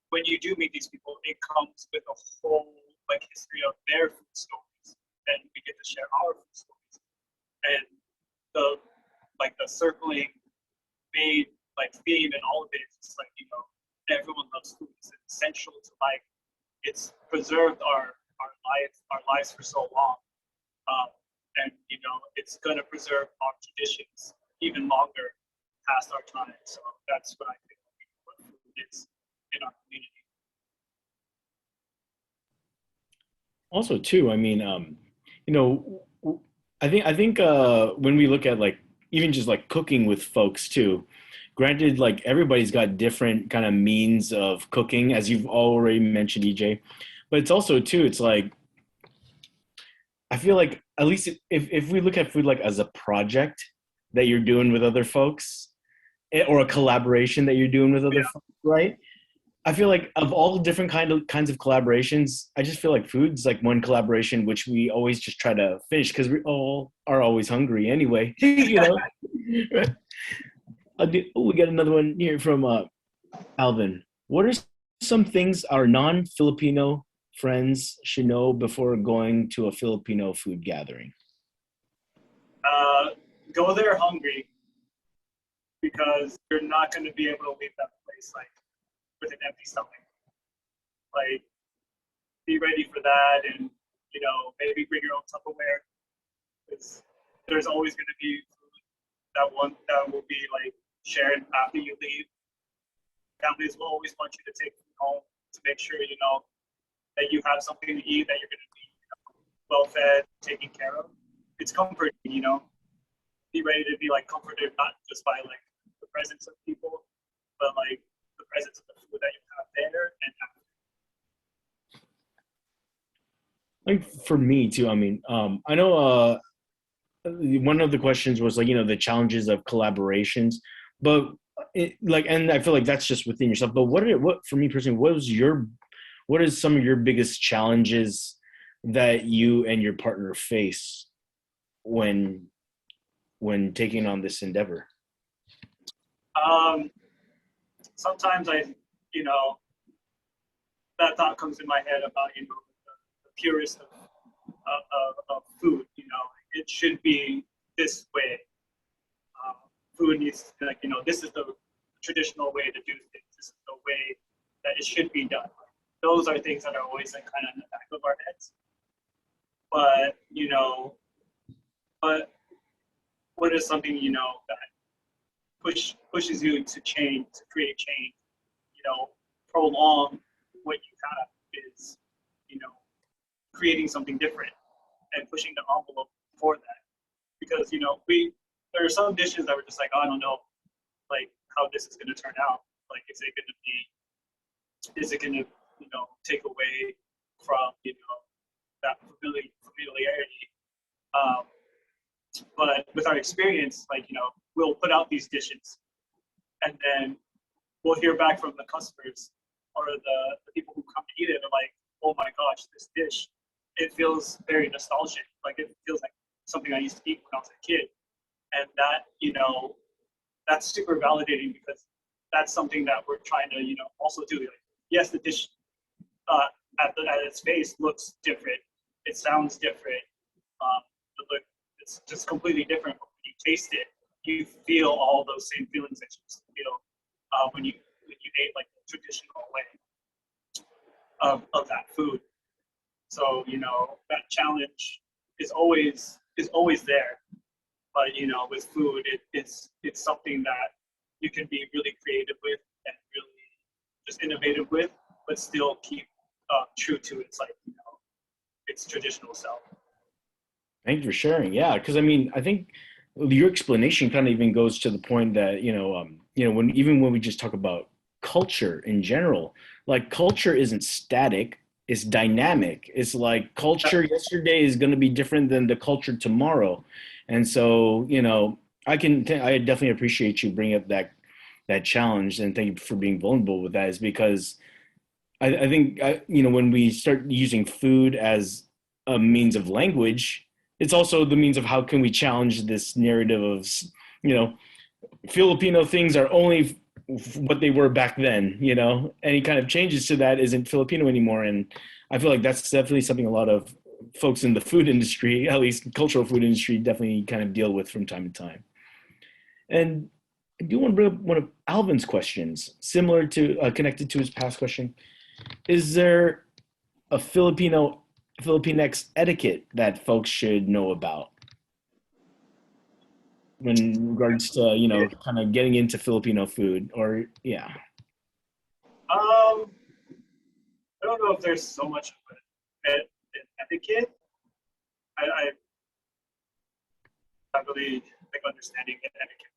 when you do meet these people, it comes with a whole like history of their food stories, and we get to share our food stories. And the circling main like theme and all of it is just like, you know, everyone loves food. It's essential to life. It's preserved our lives for so long. And you know, it's gonna preserve our traditions even longer past our time. So that's what I think what food is in our community. Also, too, I mean, you know, I think when we look at like even just like cooking with folks too, granted, like everybody's got different kind of means of cooking, as you've already mentioned, EJ, but it's also too, it's like I feel like at least if we look at food like as a project that you're doing with other folks, or a collaboration that you're doing with other Yeah. folks, right? I feel like of all different kinds of collaborations, I just feel like food's like one collaboration which we always just try to finish because we all are always hungry anyway. You know. We got another one here from Alvin. What are some things our non-Filipino friends should know before going to a Filipino food gathering? Go there hungry, because you're not going to be able to leave that place like with an empty stomach. Like, be ready for that, and you know, maybe bring your own Tupperware, because there's always going to be food that will be like shared after you leave. Families will always want you to take food home to make sure you know that you have something to eat, that you're going to be, you know, well fed, taken care of. It's comforting, you know. Be ready to be like comforted not just by like the presence of people, but like the presence of the food that you have there and after. Like for me too, I mean, I know one of the questions was like, you know, the challenges of collaborations, but like, and I feel like that's just within yourself. But what for me personally, what is some of your biggest challenges that you and your partner face when taking on this endeavor? Sometimes you know, that thought comes in my head about, you know, the purest of food. You know, it should be this way. Food needs to, like, you know, this is the traditional way to do things. This is the way that it should be done. Those are things that are always like kind of in the back of our heads. But you know, but what is something, you know, that pushes you to change, to create change, you know, prolong what you have is, you know, creating something different and pushing the envelope for that. Because, you know, there are some dishes that were just like, oh, I don't know, like how this is going to turn out. Like, is it going to, take away from, that familiarity? But with our experience, like, we'll put out these dishes, and then we'll hear back from the customers or the people who come to eat it. Are like, oh my gosh, this dish, it feels very nostalgic. Like, it feels like something I used to eat when I was a kid. And that, that's super validating, because that's something that we're trying to, also do. Like, yes, the dish at its face looks different. It sounds different. It's just completely different. But when you taste it, you feel all those same feelings that you used to feel when you ate like the traditional way of that food. So that challenge is always there. But with food, it's something that you can be really creative with and really just innovative with, but still keep true to its its traditional self. Thank you for sharing. Yeah, because I mean, I think your explanation kind of even goes to the point that when we just talk about culture in general, like culture isn't static; it's dynamic. It's like culture yesterday is going to be different than the culture tomorrow, and so I definitely appreciate you bringing up that challenge, and thank you for being vulnerable with that. Is because I think when we start using food as a means of language, it's also the means of how can we challenge this narrative of Filipino things are only what they were back then. Any kind of changes to that isn't Filipino anymore, and I feel like that's definitely something a lot of folks in the food industry, at least cultural food industry, definitely kind of deal with from time to time. And I do want to bring up one of Alvin's questions, similar to connected to his past question. Is there a Filipinx etiquette that folks should know about in regards to kind of getting into Filipino food? Or yeah. I don't know if there's so much of an etiquette. I really think understanding the etiquette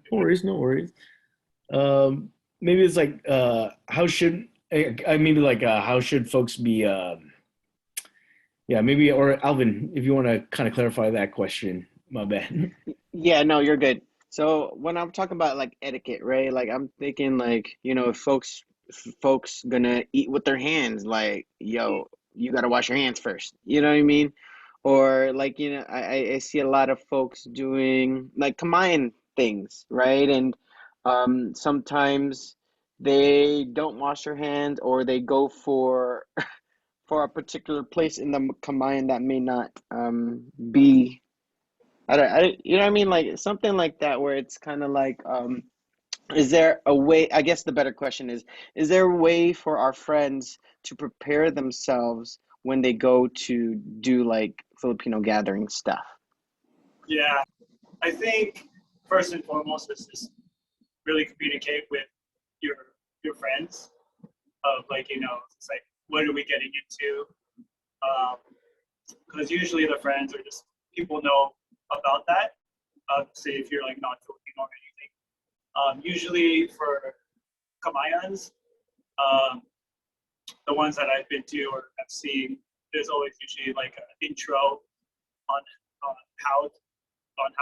part. No worries. Maybe it's like how should how should folks be maybe, or Alvin, if you want to kind of clarify that question. My bad. Yeah, no, you're good. So when I'm talking about like etiquette, right? Like I'm thinking like, if folks gonna eat with their hands, like, yo, you gotta wash your hands first. You know what I mean? Or like, I see a lot of folks doing like Kamayan things, right? And sometimes they don't wash their hands, or they go for a particular place in the Kamayan that may not be you know what I mean? Like something like that, where it's kind of like, is there a way, I guess the better question is there a way for our friends to prepare themselves when they go to do like Filipino gathering stuff? Yeah, I think first and foremost is just really communicate with your friends of like, it's like, what are we getting into? Because usually the friends are just people know about that. Say if you're like not Filipino or anything. Usually for Kamayans, the ones that I've been to or have seen, there's always usually like an intro on how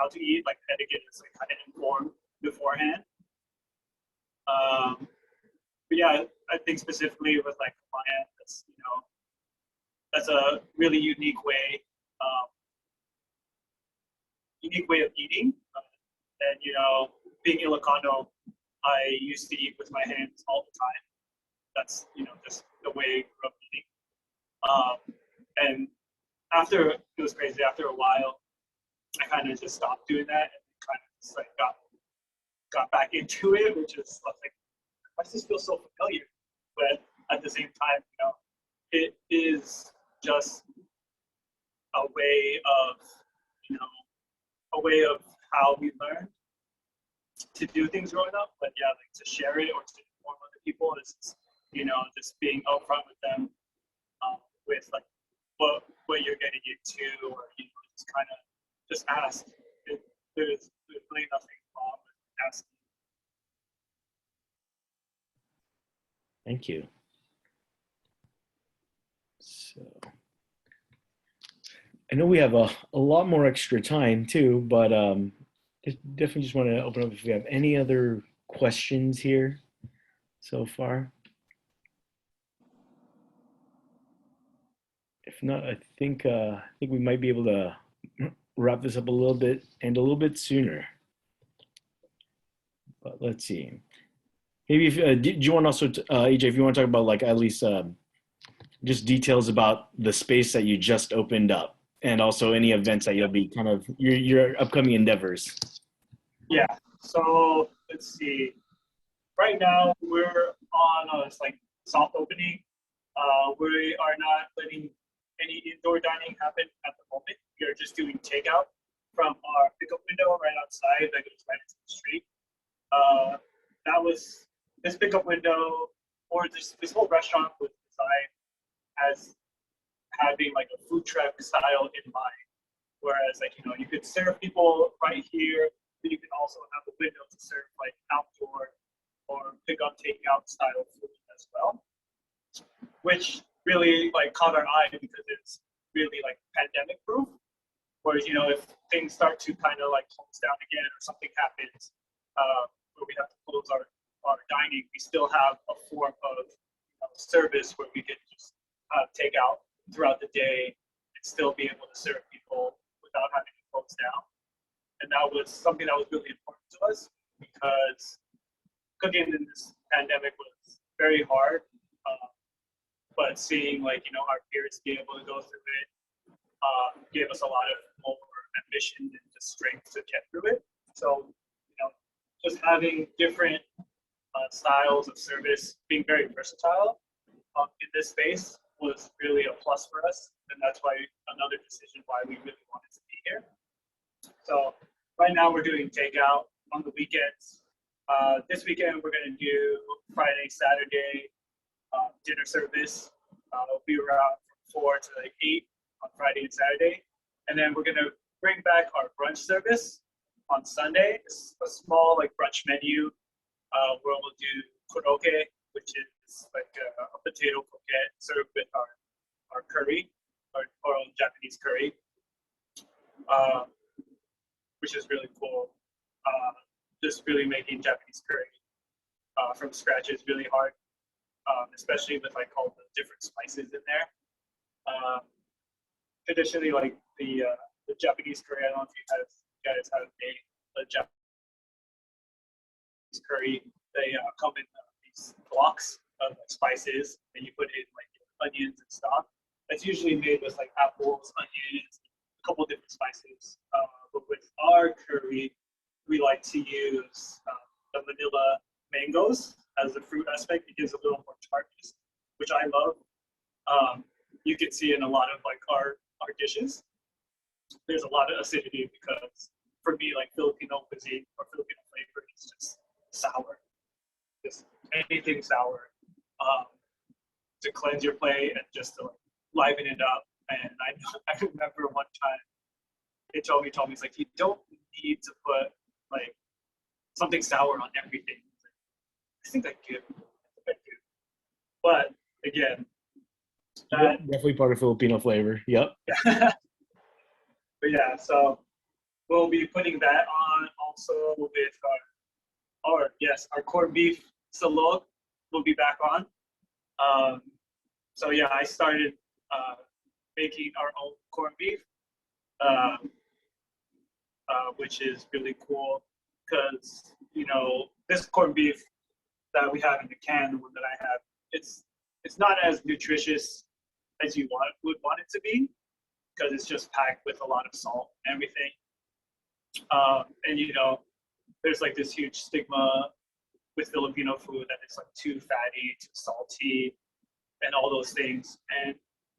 to eat, like etiquette is like kind of informed beforehand. But yeah, I think specifically with like Kamayan, that's a really unique way of eating. And being Ilocano, I used to eat with my hands all the time. That's just the way I grew up eating. And after it was crazy. After a while, I kind of just stopped doing that and kind of just like got back into it, which is like, why does this feel so familiar? But at the same time, it is just a way of how we learned to do things growing up. But yeah, like to share it or to inform other people is just being upfront with them with like what you're getting into, or just kind of just ask. There's really nothing wrong asking. Thank you. So I know we have a lot more extra time too, but definitely just want to open up if we have any other questions here so far. If not, I think we might be able to wrap this up a little bit and a little bit sooner. But let's see. Maybe if do you want also EJ, if you want to talk about like at least just details about the space that you just opened up, and also any events that you'll be kind of your upcoming endeavors. Yeah. So let's see. Right now we're on a like soft opening. We are not letting any indoor dining happen at the moment. We are just doing takeout from our pickup window right outside that goes right into the street. That was this pickup window, or this whole restaurant was designed as having like a food truck style in mind. Whereas like, you could serve people right here, but you can also have a window to serve like outdoor or pick up takeout style food as well, which really like caught our eye because it's really like pandemic proof. Whereas, if things start to kind of like close down again or something happens where we have to close our dining, we still have a form of service where we can just take out throughout the day and still be able to serve people without having to close down. And that was something that was really important to us because cooking in this pandemic was very hard. But seeing like, our peers be able to go through it gave us a lot of more ambition and just strength to get through it. So, just having different styles of service, being very versatile in this space was really a plus for us. And that's why another decision why we really wanted to be here. So right now we're doing takeout on the weekends. This weekend we're going to do Friday, Saturday dinner service. It'll be around from 4 to like 8 on Friday and Saturday. And then we're going to bring back our brunch service on Sunday. It's a small like brunch menu where we'll do koroke, which is like a potato croquette served with our curry, our own Japanese curry, which is really cool. Just really making Japanese curry from scratch is really hard, especially with like all the different spices in there. Traditionally, like the Japanese curry, I don't know if you guys have made a Japanese curry. They come in these blocks of spices, and you put in like onions and stuff. It's usually made with like apples, onions, a couple different spices. But with our curry, we like to use the vanilla mangoes as the fruit aspect. It gives a little more tartness, which I love. You can see in a lot of like our dishes, there's a lot of acidity because for me, like Filipino cuisine or Filipino flavor is just sour. Just anything sour to cleanse your plate and just to like liven it up. And I remember one time it told me it's like, you don't need to put like something sour on everything. I think I do. But again, Definitely part of Filipino flavor. Yep. But yeah, so we'll be putting that on also with our corned beef salog will be back on. So yeah, I started making our own corned beef, which is really cool because this corned beef that we have in the can, the one that I have, it's not as nutritious as you would want it to be because it's just packed with a lot of salt and everything. And there's like this huge stigma with Filipino food that it's like too fatty, too salty, and all those things. And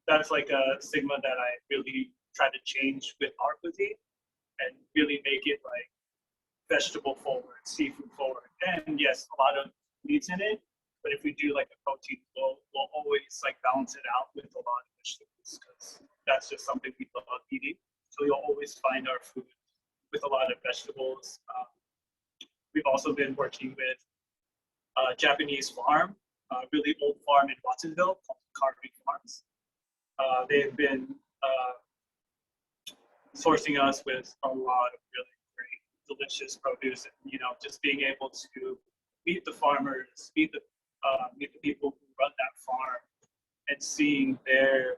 that's like a stigma that I really try to change with our cuisine and really make it like vegetable forward, seafood forward. And yes, a lot of meats in it, but if we do like the protein, we'll always like balance it out with a lot of vegetables because that's just something we love eating. So you'll always find our food with a lot of vegetables. we've also been working with a Japanese farm, a really old farm in Watsonville called Carving Farms. They've been sourcing us with a lot of really great, delicious produce, and just being able to meet the farmers, meet the people who run that farm, and seeing their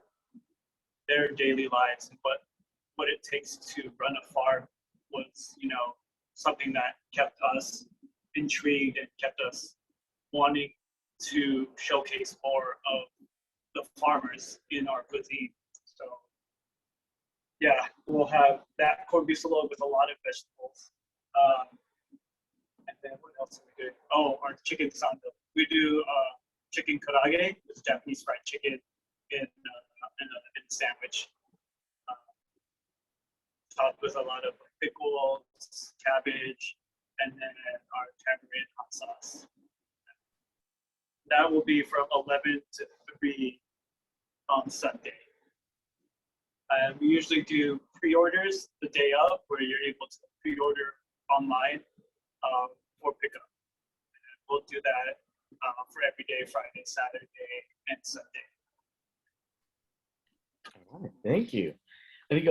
daily lives and what it takes to run a farm was something that kept us intrigued and kept us wanting to showcase more of the farmers in our cuisine. So yeah, we'll have that corned beef salad with a lot of vegetables. And then what else are we doing? Oh, our chicken sando. We do chicken karage, which is Japanese fried chicken in a sandwich. Topped with a lot of pickles, cabbage, and then our tamarind hot sauce. That will be from 11 to 3 on Sunday. We usually do pre-orders the day of, where you're able to pre-order online for pickup. And we'll do that for every day, Friday, Saturday, and Sunday. All right, thank you. I think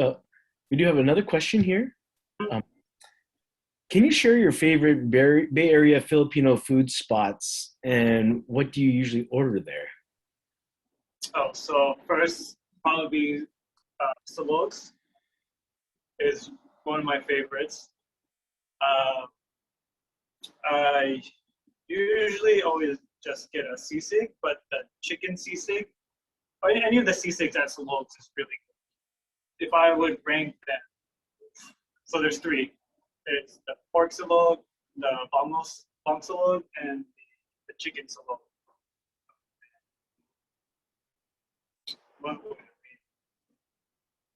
we do have another question here. Can you share your favorite Bay Area Filipino food spots, and what do you usually order there? Oh, so first, probably Salogs is one of my favorites. I usually always just get a sisig, but the chicken sisig, or any of the sisigs at Salogs is really good. If I would rank them, so there's 3. There's the pork salog, the bang salog, and the chicken salog. What would it be?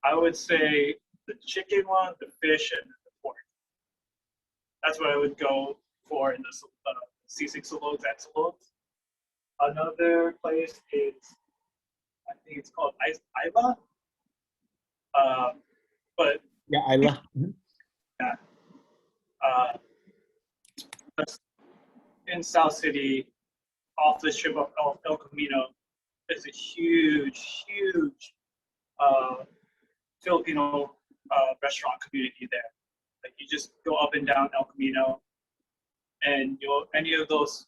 I would say the chicken one, the fish, and the pork. That's what I would go for in the sisig salogs at Salogs. Another place is, I think it's called Iva. But Yeah, I love. yeah. In South City, off the strip of El Camino, there's a huge Filipino restaurant community there. Like, you just go up and down El Camino, and any of those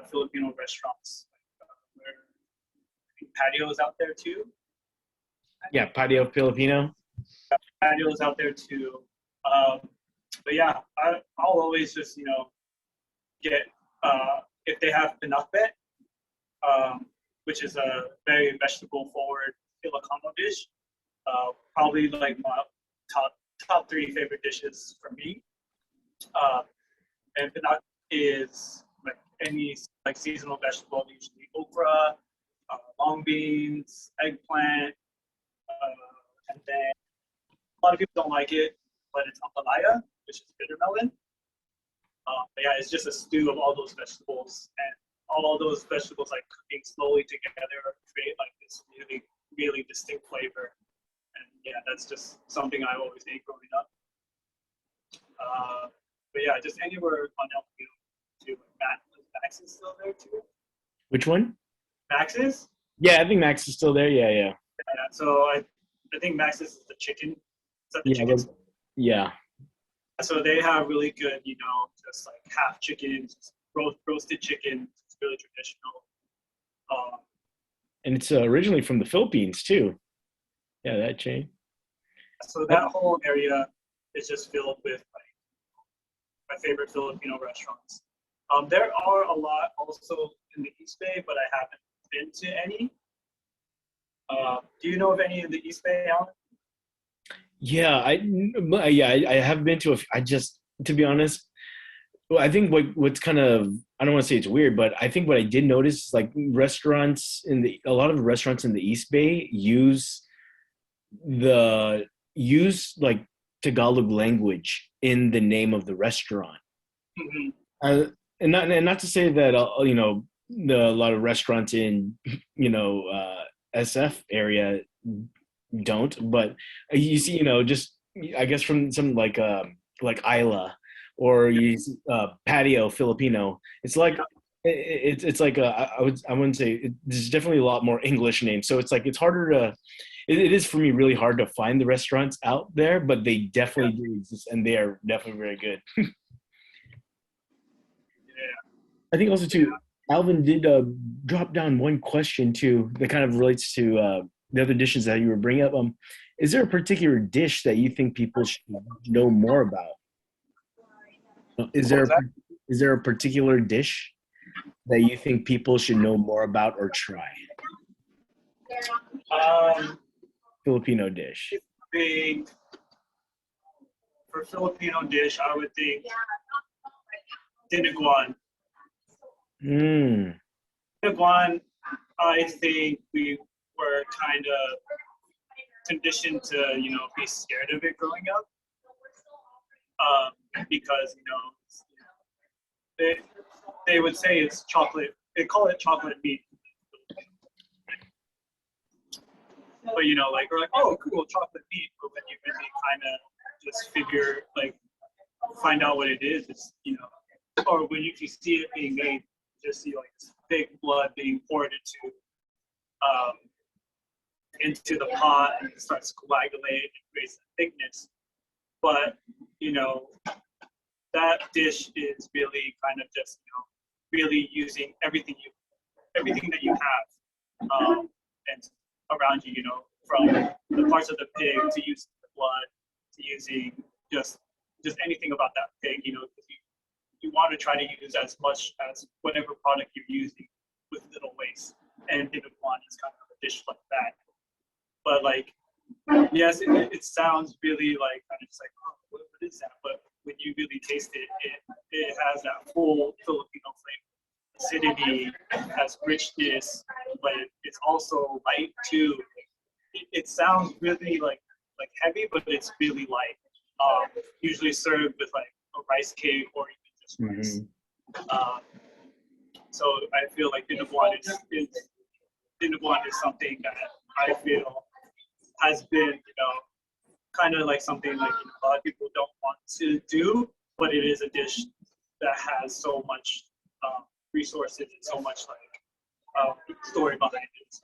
Filipino restaurants, where I think Patio's out there too. Yeah, Patio Filipino. Patio's out there too. But yeah, I'll always just get if they have pinakbet, which is a very vegetable forward Ilocano dish. Probably like my top 3 favorite dishes for me. And pinakbet is like any like seasonal vegetable, usually okra, long beans, eggplant, and then a lot of people don't like it, but it's ampalaya, which is bitter melon. But yeah, it's just a stew of all those vegetables, and all those vegetables like cooking slowly together create like this really distinct flavor. And yeah, that's just something I always ate growing up. But yeah, just anywhere on El Camino too. Max is still there too. Which one? Max's? Yeah, I think Max is still there. Yeah. Yeah, so I think Max's is the chicken. Is that the Yeah, chicken? yeah. So they have really good, just like half chicken, roasted chicken. It's really traditional. And it's originally from the Philippines too. Yeah, that chain. So that whole area is just filled with like my favorite Filipino restaurants. There are a lot also in the East Bay, but I haven't been to any. Do you know of any in the East Bay, Alan? Yeah, I have been to I just, to be honest, I think what's kind of, I don't want to say it's weird, but I think what I did notice is like a lot of restaurants in the East Bay use like Tagalog language in the name of the restaurant. Mm-hmm. And not to say that a lot of restaurants in SF area don't, but you see, just I guess from some like Isla or you use patio Filipino. It's like it's like I wouldn't say there's definitely a lot more English names. So it's like it's harder to it is for me really hard to find the restaurants out there, but they definitely do exist and they are definitely very good. I think also too, Alvin did drop down one question too that kind of relates to the other dishes that you were bringing up. Is there a particular dish that you think people should know more about? Is What there was that? is there a particular dish that you think people should know more about or try? Filipino dish. Big for Filipino dish, I would think dinuguan. Mm. Dinuguan, I think we were kind of conditioned to, be scared of it growing up, because they would say it's chocolate. They call it chocolate meat. But like we're like, oh, cool, chocolate meat. But when you really kind of just find out what it is, it's or when you see it being made, you just see like this big blood being poured into the pot, and it starts coagulating and creates a thickness. But that dish is really kind of just really using everything that you have and around you, from the parts of the pig to using the blood to using just anything about that pig, you want to try to use as much as whatever product you're using with little waste. And dinuguan is kind of a dish like that. But like, yes, it sounds really like kind of just like, oh, what is that? But when you really taste it, it has that full Filipino flavor. Acidity, has richness, but it's also light too. It sounds really like heavy, but it's really light. Usually served with like a rice cake or even just rice. So I feel like dinuguan is something that I feel has been kind of like something like a lot of people don't want to do, but it is a dish that has so much resources and so much like story behind it.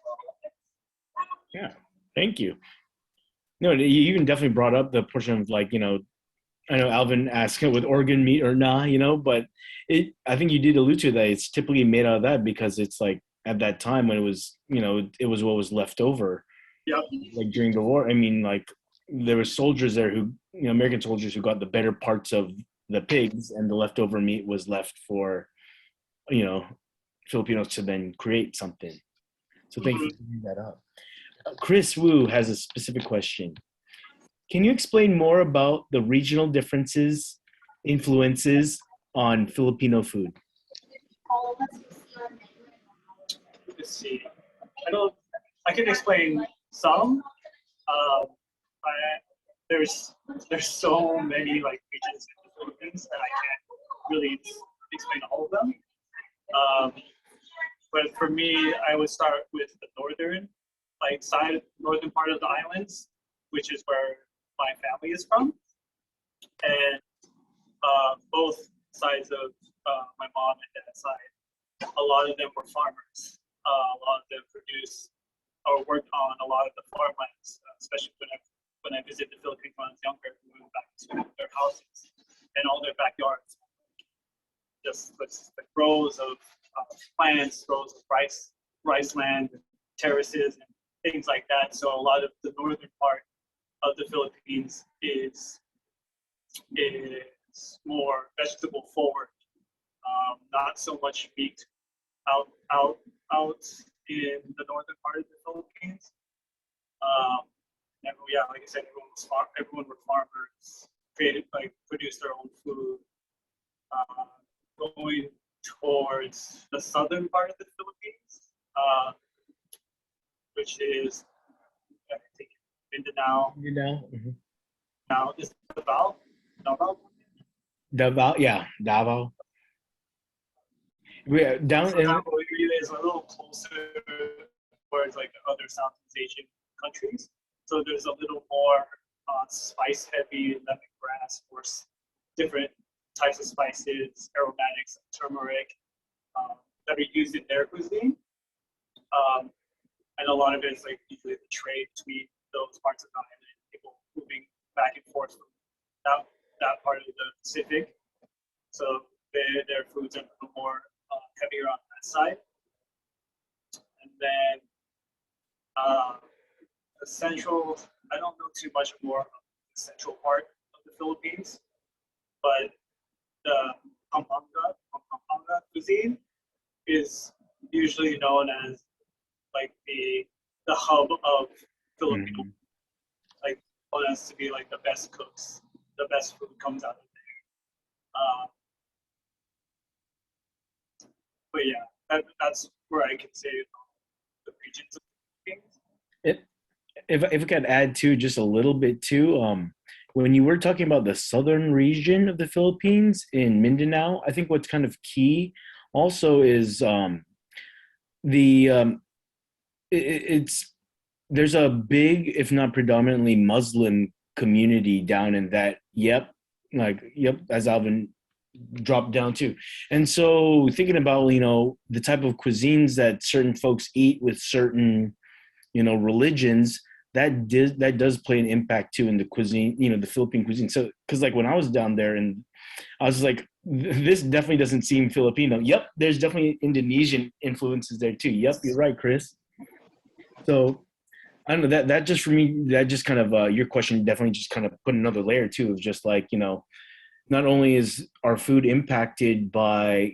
Yeah, thank you. No, you even definitely brought up the portion of like, I know Alvin asked with organ meat or nah, but I think you did allude to that. It's typically made out of that because it's like at that time when it was, it was what was left over. Yep. Like during the war, I mean, like there were soldiers there who, American soldiers who got the better parts of the pigs and the leftover meat was left for, Filipinos to then create something. So thank you for bringing that up. Chris Wu has a specific question. Can you explain more about the regional differences, influences on Filipino food? Let's see. I can explain some. There's so many like regions in the Philippines that I can't really explain all of them. But for me, I would start with the northern part of the islands, which is where my family is from, and both sides of my mom and dad's side, a lot of them were farmers. A lot of them produced or worked on a lot of the farmlands, especially when I visited the Philippines when I was younger. We went back to their houses and all their backyards, just like rows of plants, rows of rice land, terraces, and things like that. So a lot of the northern part of the Philippines is more vegetable forward, not so much meat out in the northern part of the Philippines. Yeah, like I said, everyone were farmers, produced their own food. Going towards the southern part of the Philippines, which is I think Mindanao. Mm-hmm. Now is Davao. Davao, yeah, Davao. We down So in Davao area is a little closer towards like the other Southeast Asian countries. So there's a little more spice heavy lemongrass or different types of spices, aromatics, turmeric, that are used in their cuisine. And a lot of it is like usually the trade between those parts of the island, people moving back and forth from that part of the Pacific. So their foods are a little more heavier on that side. And then the central, I don't know too much more of the central part of the Philippines, but the Pampanga cuisine is usually known as like the hub of Filipino, like known as to be like the best cooks, the best food comes out of there. But yeah, that's where I can say the regions of the Philippines. If I could add to just a little bit too, when you were talking about the southern region of the Philippines in Mindanao, I think what's kind of key also is it's there's a big, if not predominantly Muslim community down in that. Yep, as Alvin dropped down too. And so thinking about the type of cuisines that certain folks eat with certain religions, that does play an impact too in the cuisine, the Philippine cuisine. So because like when I was down there and I was like, this definitely doesn't seem Filipino. Yep, there's definitely Indonesian influences there too. Yep, you're right, Chris. So I don't know, that just for me, that just kind of your question definitely just kind of put another layer too of just like, not only is our food impacted by,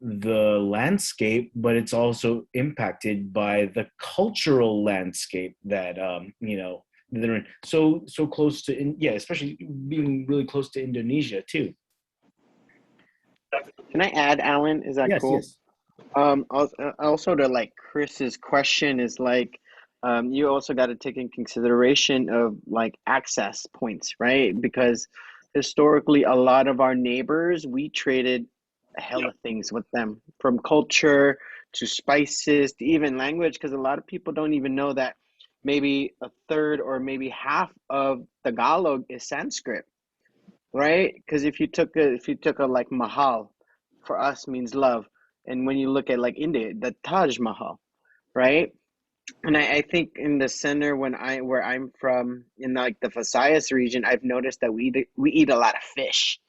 the landscape, but it's also impacted by the cultural landscape that, they're in. So close to, especially being really close to Indonesia too. Can I add, Alan? Is that Yes, cool? yes. Also to like Chris's question is like, you also got to take in consideration of like access points, right? Because historically, a lot of our neighbors, we traded a hell of things with them, from culture to spices to even language, because a lot of people don't even know that maybe a third or maybe half of Tagalog is Sanskrit, right? Because if you took a like mahal, for us means love, and when you look at like India, the Taj Mahal, right? And I think in the center where I'm from in like the Visayas region, I've noticed that we eat a lot of fish,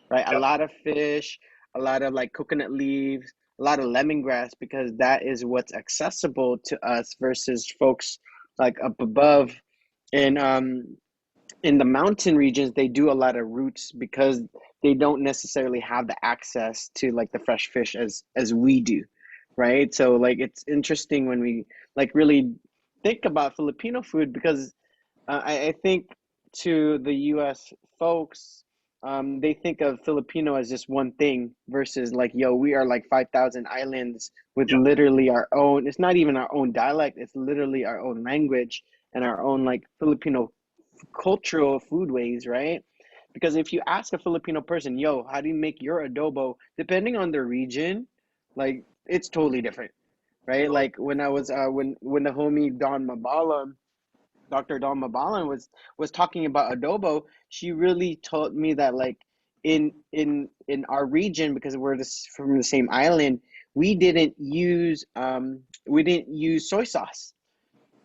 right? A lot of fish, a lot of like coconut leaves, a lot of lemongrass, because that is what's accessible to us versus folks like up above. And in the mountain regions, they do a lot of roots because they don't necessarily have the access to like the fresh fish as we do, right? So like it's interesting when we like really think about Filipino food, because I think to the U.S. folks, they think of Filipino as just one thing versus like, yo, we are like 5,000 islands with literally our own. It's not even our own dialect. It's literally our own language and our own like Filipino cultural foodways, right? Because if you ask a Filipino person, yo, how do you make your adobo? Depending on the region, like it's totally different, right? Like when I was when the homie Dr. Don Mabalan was talking about adobo, she really told me that like in our region, because we're from the same island, we didn't use soy sauce.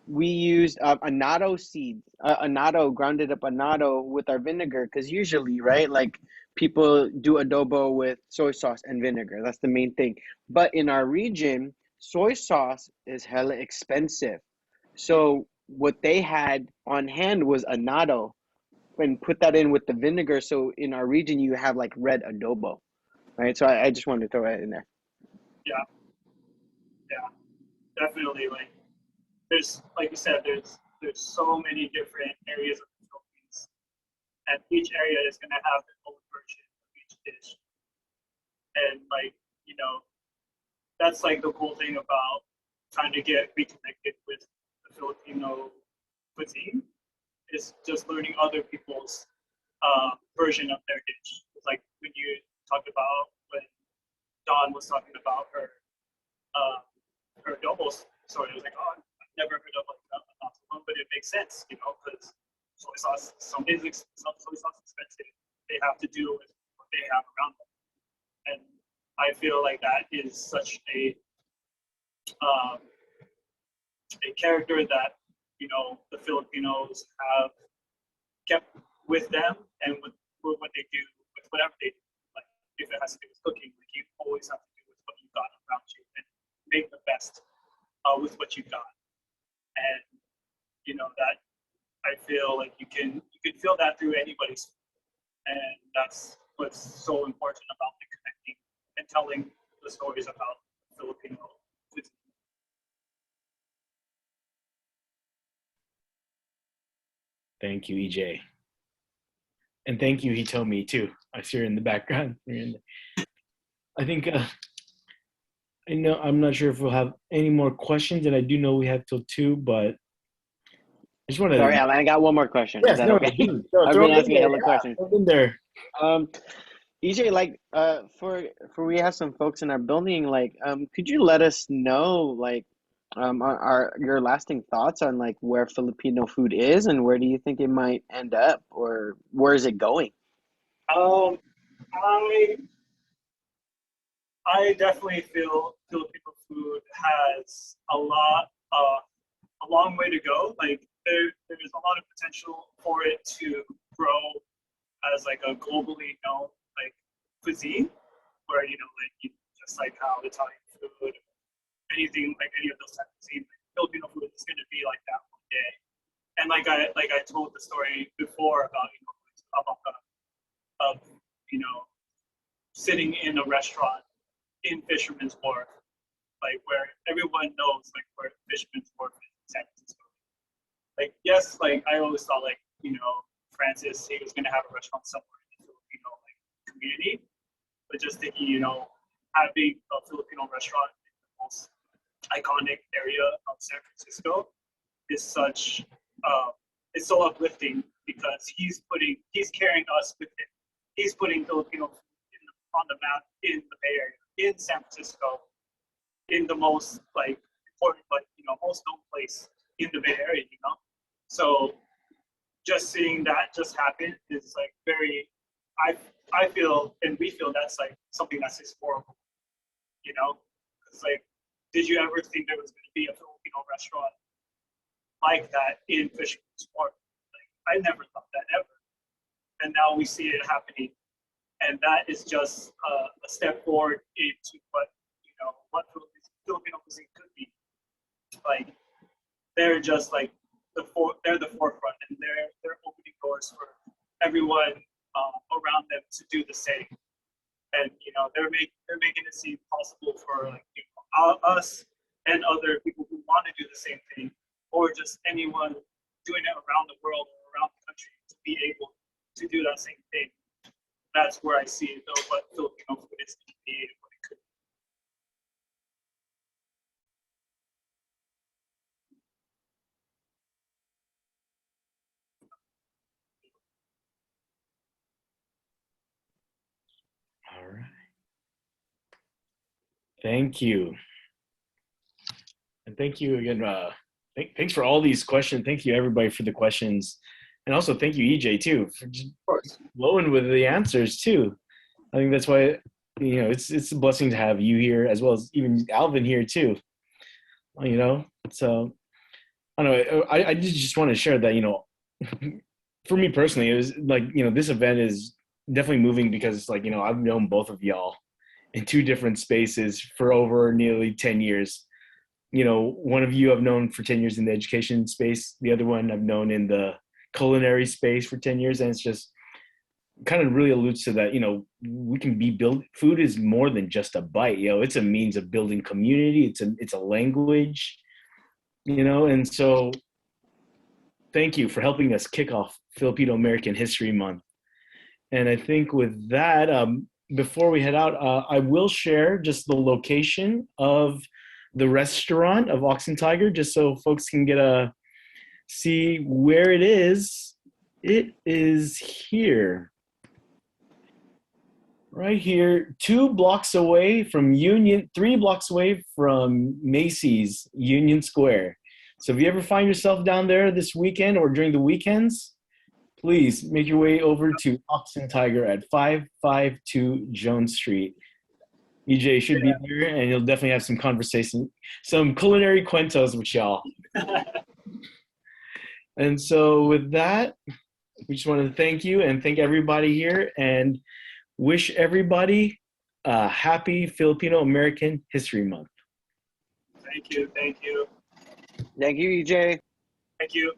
We used annatto seeds, annatto, grounded up annatto with our vinegar, because usually, right, like people do adobo with soy sauce and vinegar. That's the main thing. But in our region, soy sauce is hella expensive. So what they had on hand was annatto, and put that in with the vinegar. So in our region, you have like red adobo, right? So I just wanted to throw that in there. Yeah, yeah, definitely. Like there's, like you said, there's so many different areas of the Philippines, and each area is gonna have their own version of each dish. And like, that's like the cool thing about trying to get reconnected with the Filipino cuisine, is just learning other people's version of their dish. It's like when you talked about when Dawn was talking about her adobo story. It was like, oh, I've never heard of like a, but it makes sense, because soy sauce, some soy sauce is expensive. They have to do with what they they have around them. And I feel like that is such a character that, you know, the Filipinos have kept with them, and with what they do, with whatever they do. Like if it has to do with cooking, like you always have to do with what you've got around you and make the best with what you've got. And you know that I feel like you can feel that through anybody's, and that's what's so important about the connecting and telling the stories about Filipino food. Thank you, EJ. And thank you, Hitomi, too. I see her in the background. I think, I know, I'm not sure if we'll have any more questions, and I do know we have till 2, but I just want to. Sorry, Alan, I got one more question. Yes, Is that no, okay? dude, no, I've throw been it in asking there. hella Yeah, questions. throw it in there. EJ, like, for we have some folks in our building, like, could you let us know, like, are your lasting thoughts on like where Filipino food is and where do you think it might end up or where is it going? I definitely feel Filipino food has a long way to go. Like there's a lot of potential for it to grow as like a globally known like cuisine, where you know like just like how Italian food, anything like any of those types of cuisine, like, Filipino food is going to be like that one day. And like I told the story before about of you know sitting in a restaurant in Fisherman's Wharf, like where everyone knows like where Fisherman's Wharf is in San Francisco. Like yes, like I always thought like you know Francis he was gonna have a restaurant somewhere in the Filipino like community, but just thinking you know having a Filipino restaurant in the most iconic area of San Francisco is such it's so uplifting because he's carrying us with him. He's putting Filipino on the map in the Bay Area, in San Francisco, in the most like important, but you know, most known place in the Bay Area, you know. So just seeing that just happen is like very. I feel and we feel that's like something that's historical, you know. It's like, did you ever think there was going to be a Filipino restaurant like that in Fisherman's Wharf? Like, I never thought that ever, and now we see it happening. And that is just a step forward into what you know what Filipino cuisine could be. Like they're just like they're the forefront, and they're opening doors for everyone around them to do the same. And you know they're making it seem possible for like you know, us and other people who want to do the same thing, or just anyone doing it around the world or around the country to be able to do that same thing. That's where I see though what Filipino food is to be and what it could be. All right. Thank you. And thank you again. Thanks for all these questions. Thank you everybody for the questions. And also thank you, EJ, too, for just flowing with the answers too. I think that's why, you know, it's a blessing to have you here as well as even Alvin here too. You know, so I don't know. I just want to share that, you know, for me personally, it was like, you know, this event is definitely moving because it's like, you know, I've known both of y'all in 2 different spaces for over nearly 10 years. You know, one of you I've known for 10 years in the education space. The other one I've known in the culinary space for 10 years. And it's just kind of really alludes to that, you know, we can food is more than just a bite, you know, it's a means of building community. It's a language, you know, and so thank you for helping us kick off Filipino American History Month. And I think with that, before we head out, I will share just the location of the restaurant of Ox and Tiger, just so folks can see where it is. It is here. Right here, 2 blocks away from 3 blocks away from Macy's Union Square. So if you ever find yourself down there this weekend or during the weekends, please make your way over to Ox and Tiger at 552 Jones Street. EJ should be there, and you'll definitely have some conversation, some culinary cuentos with y'all. And so with that, we just wanted to thank you and thank everybody here and wish everybody a happy Filipino American History Month. Thank you. Thank you. Thank you, EJ. Thank you.